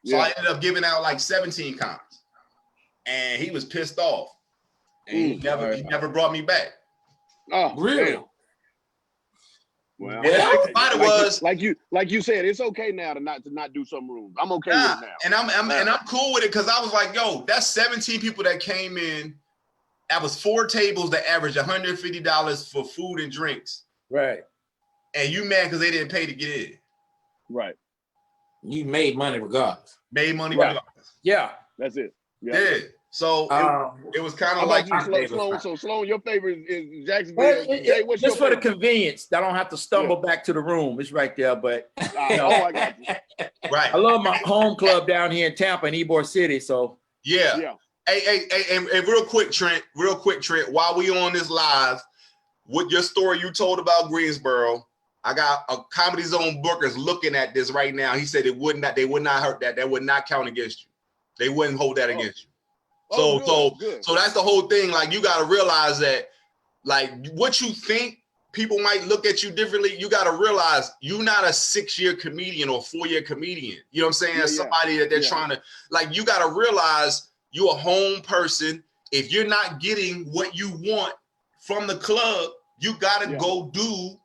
So I ended up giving out like 17 comps. And he was pissed off. And he never brought me back. Oh, really? Damn. Well, like you said, it's okay now to not do some rooms. I'm okay with it now. And I'm cool with it, because I was like, yo, that's 17 people that came in. That was 4 tables that averaged $150 for food and drinks. Right. And you mad because they didn't pay to get in. Right. You made money regardless. Made money regardless. Yeah. That's it. Yeah. So it was kind How of like about you, Sloan? So Sloan, your favorite is Jacksonville. Jay, what's your just for the favorite? convenience, I don't have to stumble back to the room. It's right there, but you know, I got you. right. I love my home club down here in Tampa in Ybor City. So Yeah. Hey, and real quick, Trent, while we on this live, with your story you told about Greensboro, I got a Comedy Zone bookers looking at this right now. He said they would not hurt that. That would not count against you. They wouldn't hold that against you. So that's the whole thing. Like, you got to realize that, like, what you think people might look at you differently. You got to realize you're not a 6-year comedian or 4-year comedian. You know what I'm saying? Somebody that they're trying to, like, you got to realize you're a home person. If you're not getting what you want from the club, you got to go do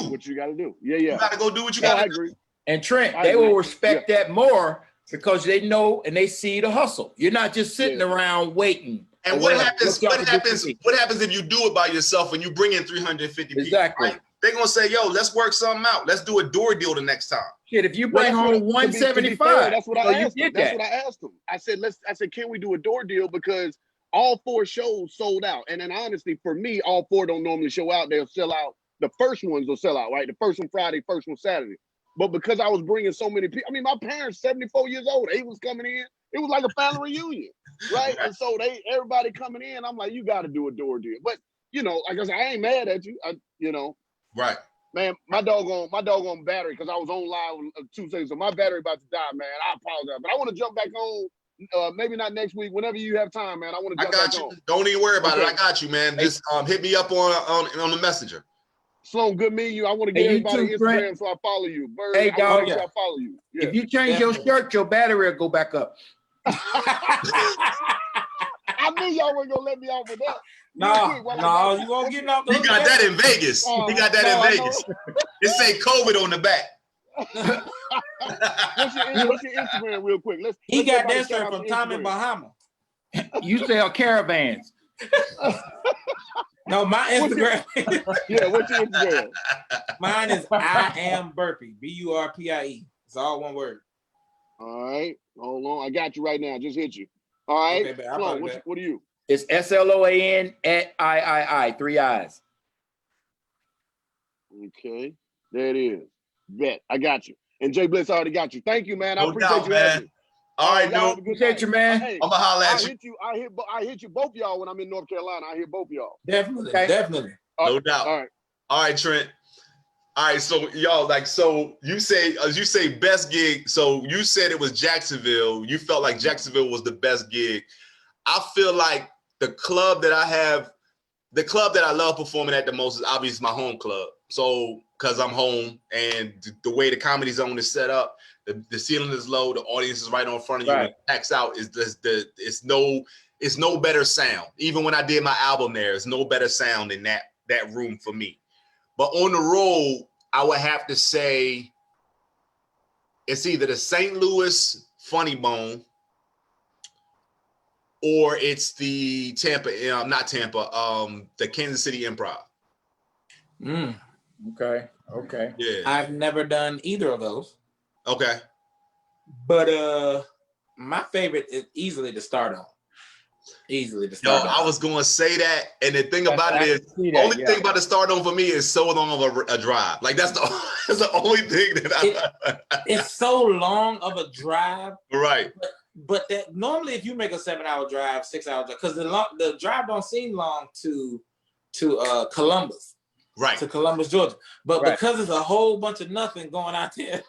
what you got to do. You got to go do what you got to do. And Trent, they will respect that more because they know and they see the hustle. You're not just sitting around waiting. And what happens if you do it by yourself and you bring in 350 people? Right? They're gonna say, yo, let's work something out. Let's do a door deal the next time. Shit, if you bring home 175, that's what I asked them. That's what I asked them. I said, can we do a door deal? Because all 4 shows sold out. And then honestly, for me, all 4 don't normally show out. They'll sell out. The first ones will sell out, right? The first one Friday, first one Saturday. But because I was bringing so many people, I mean, my parents, 74 years old, they was coming in. It was like a family reunion, right? And so everybody coming in, I'm like, you got to do a door deal. But, you know, like I said, I ain't mad at you. Right. Man, my doggone battery, because I was on live 2 seconds, so my battery about to die, man. I apologize. But I want to jump back on, maybe not next week, whenever you have time, man. I want to jump back on. Don't even worry about it. I got you, man. Just hit me up on the messenger. Sloan, good meeting you. I want to get everybody on Instagram, so I follow you. Bird, hey, dog, I follow you. Yeah. If you change your shirt, your battery will go back up. I knew y'all weren't gonna let me off with that. No, you won't get off. You got that in Vegas. You got that in Vegas. It say COVID on the back. What's your Instagram, real quick? He got that shirt from Tommy Bahama. You sell caravans. No, my Instagram. What's your Instagram? Mine is I am Burpie. BURPIE. It's all one word. All right. Hold on. I got you right now. Just hit you. All right. Okay, Sloan, what are you? It's SLOAN @III, 3 I's. Okay. There it is. Bet. I got you. And Jay Bliss already got you. Thank you, man. I appreciate you, man. All right, dude. Appreciate you, man. Hey, I'm gonna holler at you. I hit you both y'all when I'm in North Carolina. I hear both y'all. Definitely. No doubt. All right, Trent. All right, so y'all, like, so you say best gig. So you said it was Jacksonville. You felt like Jacksonville was the best gig. I feel like the club that I love performing at the most is obviously my home club. So, because I'm home and the way the Comedy Zone is set up, the ceiling is low, the audience is right on front of you, and it packs out. It's no better sound. Even when I did my album there, it's no better sound in that room for me. But on the road, I would have to say it's either the St. Louis Funny Bone or it's the the Kansas City Improv. Okay. Yeah. I've never done either of those. Okay. But my favorite is easily the Stardome. I was going to say that, and the thing about it is, thing about the Stardome for me is so long of a drive. Like that's the only thing that it's so long of a drive, right? But that normally, if you make a 7-hour drive, 6-hour drive, because the drive don't seem long to Columbus, right? To Columbus, Georgia, but because it's a whole bunch of nothing going out there,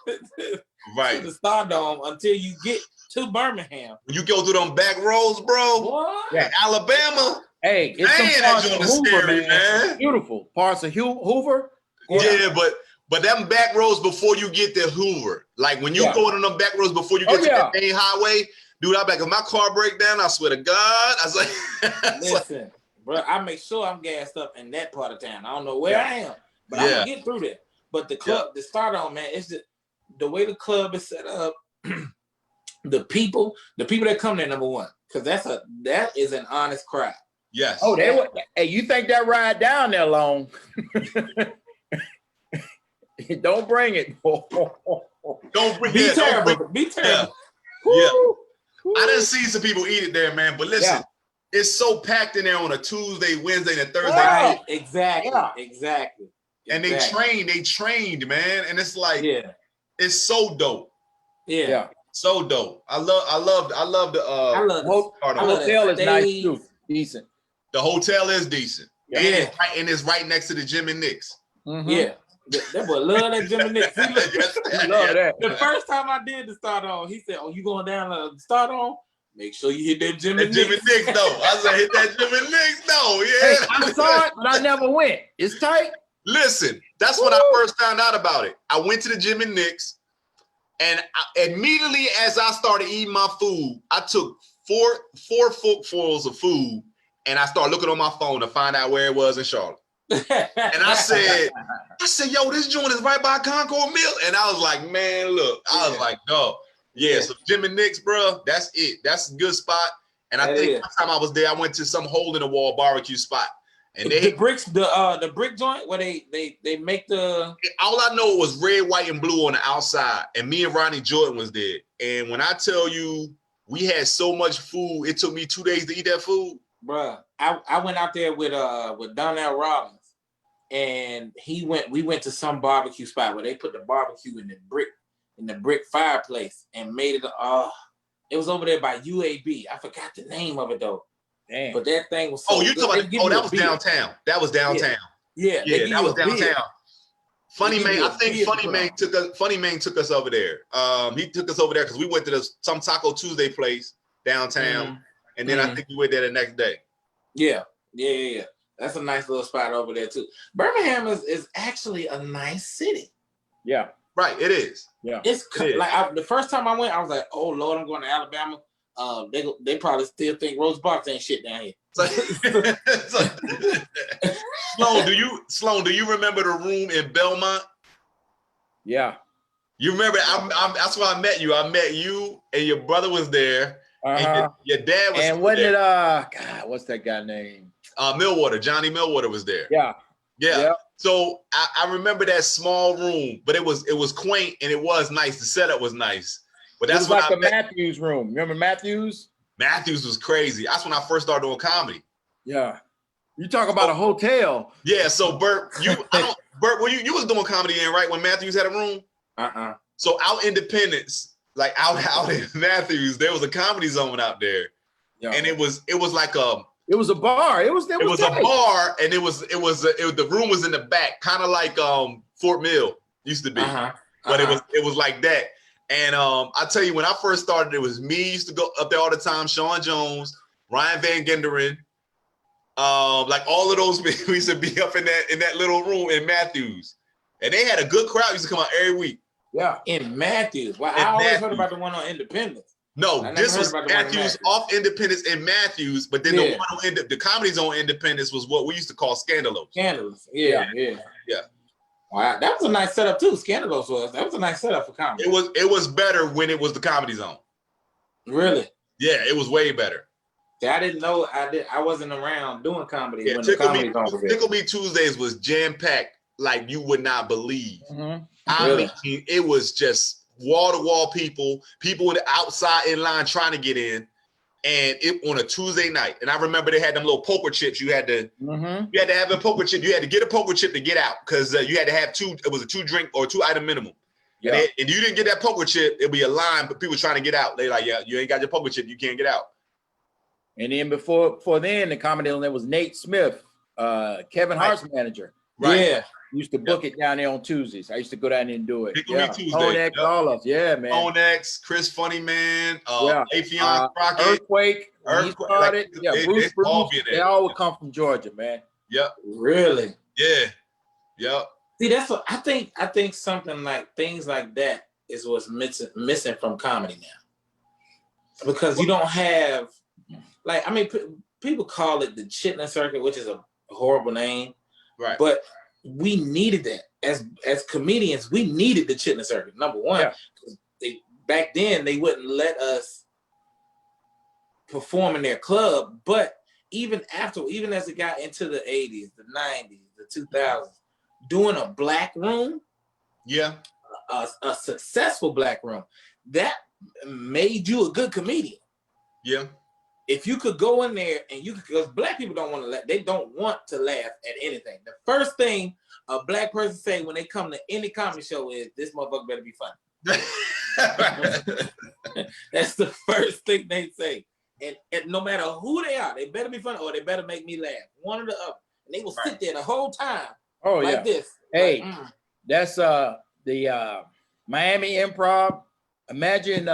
right? To the Stardome until you get to Birmingham. You go through them back roads, bro. What? Yeah, Alabama. Hey, it's some parts of Hoover, man. Beautiful parts of Hoover. Yeah, but them back roads before you get to Hoover, like when you go on them back roads before you get to that main highway, dude, if my car break down, I swear to God, I was like, listen, bro, I make sure I'm gassed up in that part of town. I don't know where I am, but I'm gonna get through there. But the club, the Stardome, man, it's the way the club is set up. The people that come there, number one, because that is an honest crowd. Yes. Oh, hey, you think that ride down there long? Don't bring it. Be terrible. Yeah. I didn't see some people eat it there, man. But listen, it's so packed in there on a Tuesday, Wednesday, and a Thursday. Right, exactly, exactly. And they trained, man. And it's like, it's so dope. Yeah. So dope. I love the hotel is nice too. Decent. The hotel is decent. Yeah. And it's right next to the Jim and Nick's. Yeah. That boy love that Jim and Nick's. He love that. The first time I did the start on, he said, "Oh, you going down the start on? Make sure you hit that Jim and Nick's." Jim and Nick's though. I said hit that Jim and Nick's though. Yeah. Hey, I saw it, but I never went. It's tight. Listen, that's when I first found out about it. I went to the Jim and Nick's, and immediately as I started eating my food, I took four forkfuls of food, and I started looking on my phone to find out where it was in Charlotte. And I said, yo, this joint is right by Concord Mill. And I was like, man, look, I was like, no. Yeah, so Jim and Nick's, bro, that's it. That's a good spot. And I think last time I was there, I went to some hole in the wall barbecue spot. And they the brick joint where they make the, all I know was red, white, and blue on the outside. And me and Ronnie Jordan was there. And when I tell you we had so much food, it took me 2 days to eat that food. Bruh, I went out there with Donnell Rollins, and we went to some barbecue spot where they put the barbecue in the brick fireplace and made it. It was over there by UAB. I forgot the name of it though. Damn. But that thing was so that was downtown. That was downtown. Yeah, that was downtown. Funny man, I think Funny Man took us over there. He took us over there because we went to some Taco Tuesday place downtown, and then I think we went there the next day. Yeah. That's a nice little spot over there too. Birmingham is actually a nice city. Yeah, right. It is. Yeah, it's like the first time I went, I was like, "Oh Lord, I'm going to Alabama." They probably still think Rose Box ain't shit down here. Sloan, do you remember the room in Belmont? Yeah. You remember? That's where I met you. I met you, and your brother was there, and your dad was. And when did God, what's that guy name? Millwater, Johnny Millwater was there. Yeah. So I remember that small room, but it was quaint and it was nice. The setup was nice. But that's like the Matthews room. Remember Matthews? Matthews was crazy. That's when I first started doing comedy. Yeah. You talk about a hotel. Yeah. So Bert, you was doing comedy in right when Matthews had a room. So out Independence, like out in Matthews, there was a comedy zone out there, and it was like it was a bar. It was a bar, and the room was in the back, kind of like Fort Mill used to be, but it was like that. And I tell you, when I first started, it was me used to go up there all the time. Sean Jones, Ryan Van Genderen, like all of those people used to be up in that little room in Matthews, and they had a good crowd. Used to come out every week. Yeah, in Matthews. Well, I always heard about the one on Independence. No, this was Matthews off Independence in Matthews, but then the one on the Comedy Zone Independence was what we used to call Scandalos. Yeah. Wow, that was a nice setup too. Scandalos was a nice setup for comedy. It was better when it was the Comedy Zone. Really? Yeah, it was way better. See, I didn't know. I wasn't around doing comedy when the Comedy Zone was there. Tickle Me Tuesdays was jam packed like you would not believe. I mean, it was just wall-to-wall people in the outside in line trying to get in, and it on a Tuesday night. And I remember they had them little poker chips. You had to have a poker chip. You had to get a poker chip to get out because you had to have two. It was a 2-drink or 2-item minimum. Yeah. And you didn't get that poker chip, it'd be a line, but people trying to get out. They like, yeah, you ain't got your poker chip, you can't get out. And then before then, the comedy there was Nate Smith, Kevin Hart's manager. Right. Yeah. Used to book it down there on Tuesdays. I used to go down there and do it. Me Tuesday. Onex, all of man. Onex, Chris Funny Man, Afion Crockett. Earthquake. He started. Bruce. They all would come from Georgia, man. Yep. Really? Yeah. Yep. See, that's what I think. I think something like things like that is what's missing from comedy now, because you don't have people call it the Chitlin Circuit, which is a horrible name, right? But we needed that as comedians. We needed the Chitlin Circuit. Number one, back then they wouldn't let us perform in their club, but even as it got into the 80s, the 90s, the 2000s, doing a black room, a successful black room, that made you a good comedian. Yeah. If you could go in there and you could, because black people don't want to laugh, they don't want to laugh at anything. The first thing a black person say when they come to any comedy show is, "This motherfucker better be funny." That's the first thing they say. And no matter who they are, they better be funny or they better make me laugh. One or the other. And they will sit there the whole time like this. Hey, like, that's the Miami Improv. Imagine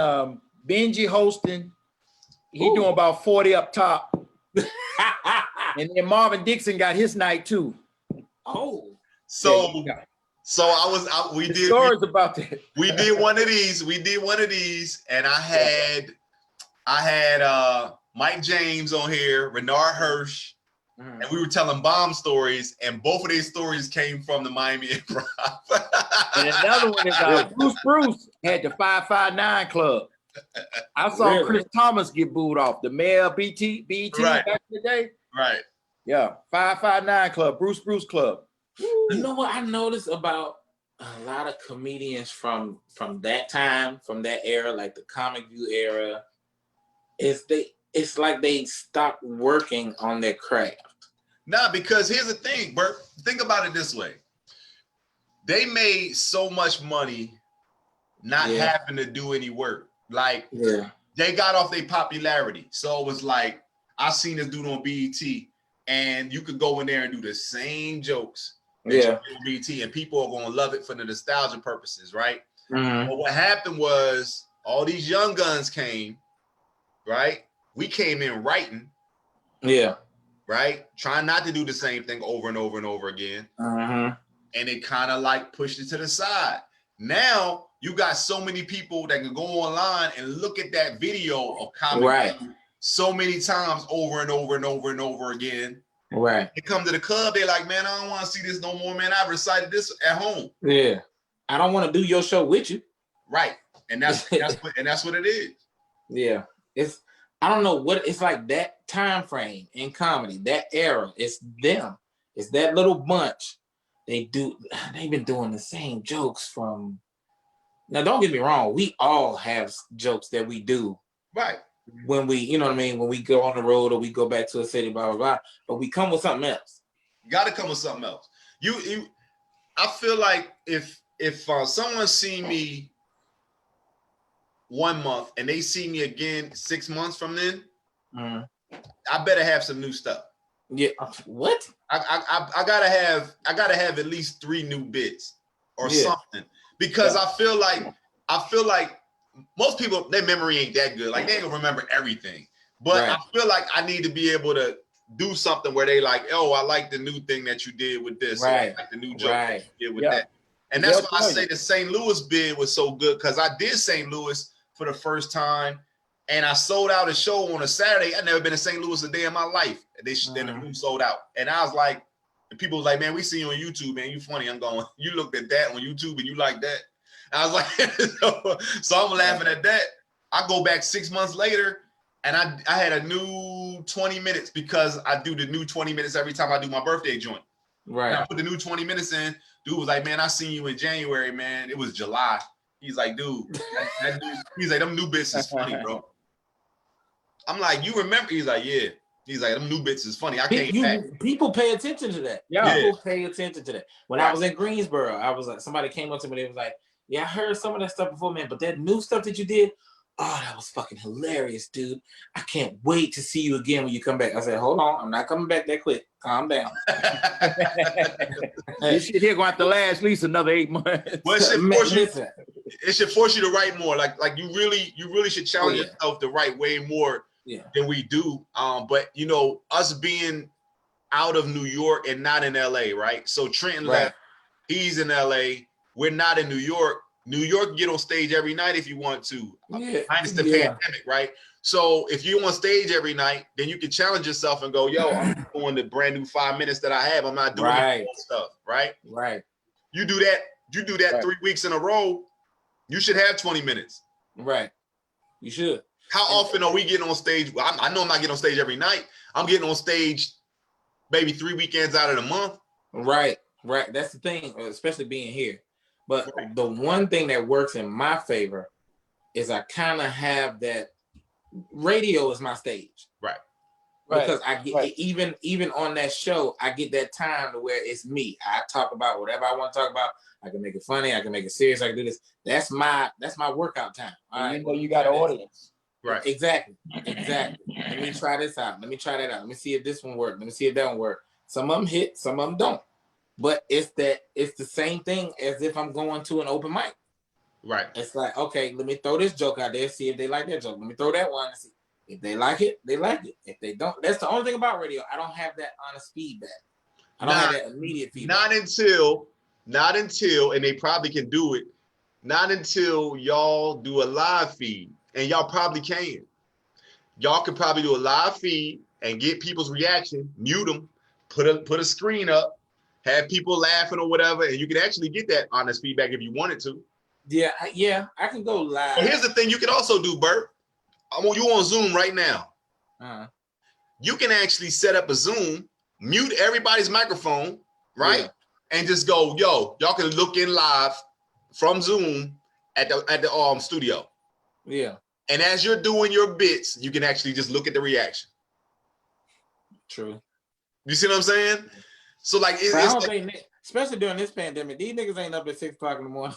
Benji hosting. He doing about 40 up top. And then Marvin Dixon got his night too. Oh. So we did stories about that. We did one of these, and I had Mike James on here, Renard Hirsch, and we were telling bomb stories, and both of these stories came from the Miami Improv. And another one is Bruce had the 559 Club. I saw Chris Thomas get booed off the Mayor BT back in the day. Right. Yeah, 559 Club, Bruce Club. You know what I noticed about a lot of comedians from that time, from that era, like the Comic View era, is it's like they stopped working on their craft. Nah, because here's the thing, Bert. Think about it this way. They made so much money not having to do any work. Like, they got off their popularity. So it was like, I seen this dude on BET, and you could go in there and do the same jokes. On BET, and people are going to love it for the nostalgia purposes, right? But what happened was all these young guns came, right? We came in writing. Yeah. Right? Trying not to do the same thing over and over and over again. And it kind of like pushed it to the side. Now, you got so many people that can go online and look at that video of comedy so many times over and over and over and over again. Right. They come to the club, they're like, man, I don't want to see this no more, man. I've recited this at home. Yeah. I don't want to do your show with you. Right. And that's what it is. Yeah. I don't know what it's like, that time frame in comedy, that era. It's them. It's that little bunch. They've been doing the same jokes from. Now, don't get me wrong. We all have jokes that we do. Right. When we, you know what I mean? When we go on the road or we go back to a city, blah, blah, blah. But we come with something else. You got to come with something else. I feel like if someone see me 1 month and they see me again 6 months from then, I better have some new stuff. Yeah. What? I gotta have at least 3 new bits or something, because I feel like most people, their memory ain't that good. Like, they ain't gonna remember everything. But I feel like I need to be able to do something where they like, oh, I like the new thing that you did with this. Right. Or I like the new joke that you did with that. And that's why I say the St. Louis bid was so good, because I did St. Louis for the first time, and I sold out a show on a Saturday. I'd never been to St. Louis a day in my life. Then the room sold out. And I was like, and people was like, man, we see you on YouTube, man. You funny. I'm going, you looked at that on YouTube and you like that? I was like, so I'm laughing at that. I go back 6 months later, and I had a new 20 minutes, because I do the new 20 minutes every time I do my birthday joint. Right. And I put the new 20 minutes in. Dude was like, man, I seen you in January, man. It was July. He's like, dude, that dude, he's like, them new bits is funny, bro. I'm like, you remember? He's like, yeah. He's like, them new bits is funny. I came back. People pay attention to that. Yeah. People pay attention to that. When I was in Greensboro, I was like, somebody came up to me, they was like, yeah, I heard some of that stuff before, man, but that new stuff that you did, oh, that was fucking hilarious, dude. I can't wait to see you again when you come back. I said, hold on, I'm not coming back that quick. Calm down. This shit here going to have to last at least another 8 months. Well, it should force you to write more. Like you really should challenge yourself to write way more than we do. But you know, us being out of New York and not in LA, right? So Trenton left, he's in LA. We're not in New York. New York can get on stage every night if you want to. Minus the pandemic, right? So if you're on stage every night, then you can challenge yourself and go, yo, I'm doing the brand new 5 minutes that I have. I'm not doing the stuff, right? Right. You do that 3 weeks in a row, you should have 20 minutes. Right. You should. How often are we getting on stage? I know I'm not getting on stage every night. I'm getting on stage maybe 3 weekends out of the month. Right. Right. That's the thing, especially being here. But the one thing that works in my favor is I kind of have that radio is my stage. Right. Because I get even on that show, I get that time to where it's me. I talk about whatever I want to talk about. I can make it funny. I can make it serious. I can do this. That's my workout time. All right, you know you got an audience. Right. Exactly. Let me try this out. Let me try that out. Let me see if this one works. Let me see if that one works. Some of them hit, some of them don't. But it's the same thing as if I'm going to an open mic. Right. It's like, okay, let me throw this joke out there, see if they like that joke. Let me throw that one and see. If they like it, they like it. If they don't, that's the only thing about radio. I don't have that honest feedback. I don't have that immediate feedback. Not until, and they probably can do it, not until y'all do a live feed. And y'all probably can. Y'all could probably do a live feed and get people's reaction, mute them, put a screen up, have people laughing or whatever, and you can actually get that honest feedback if you wanted to. Yeah, I can go live. But here's the thing you can also do, Bert. You on Zoom right now. You can actually set up a Zoom, mute everybody's microphone, right? Yeah. And just go, yo, y'all can look in live from Zoom at the studio. Yeah. And as you're doing your bits, you can actually just look at the reaction. True. You see what I'm saying? So like, especially during this pandemic, these niggas ain't up at 6 o'clock in the morning.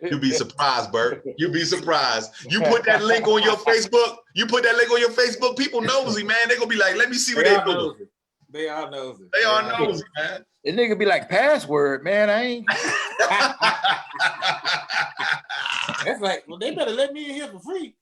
You'll be surprised, Bert. You'll be surprised. You put that link on your Facebook. People nosy, man. They're gonna be like, let me see what they do. They all nosy. They all nosy, man. The nigga be like, password, man. I ain't. That's like, well, they better let me in here for free.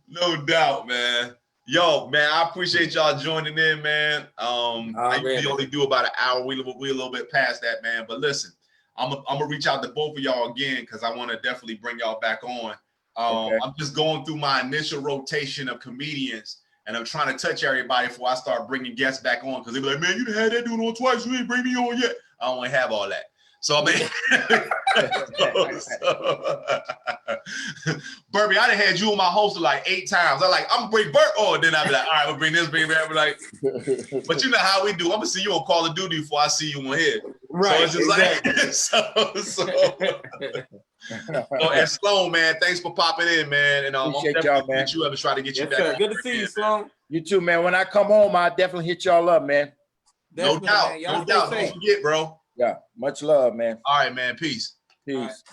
No doubt, man. Yo, man, I appreciate y'all joining in, man. We only do about an hour. We a little bit past that, man. But listen, I'm gonna reach out to both of y'all again because I want to definitely bring y'all back on. I'm just going through my initial rotation of comedians, and I'm trying to touch everybody before I start bringing guests back on because they be like, man, you done had that dude on twice. You ain't bring me on yet. I don't want to have all that. So I mean, BURPIE, I done had you on my host like 8 times. I'm like, I'm gonna bring Bert on. Then I'll be like, all right, we'll bring this, bring that. Like, but you know how we do. I'm gonna see you on Call of Duty before I see you on here. Right. So it's just like, and Sloan, man, thanks for popping in, man. And appreciate y'all, man. You ever try to get you back. Sir. Good to see you, Sloan. You too, man. When I come home, I'll definitely hit y'all up, man. Definitely, no doubt. Man. No doubt. Don't forget, bro. Yeah. Much love, man. All right, man. Peace. Peace.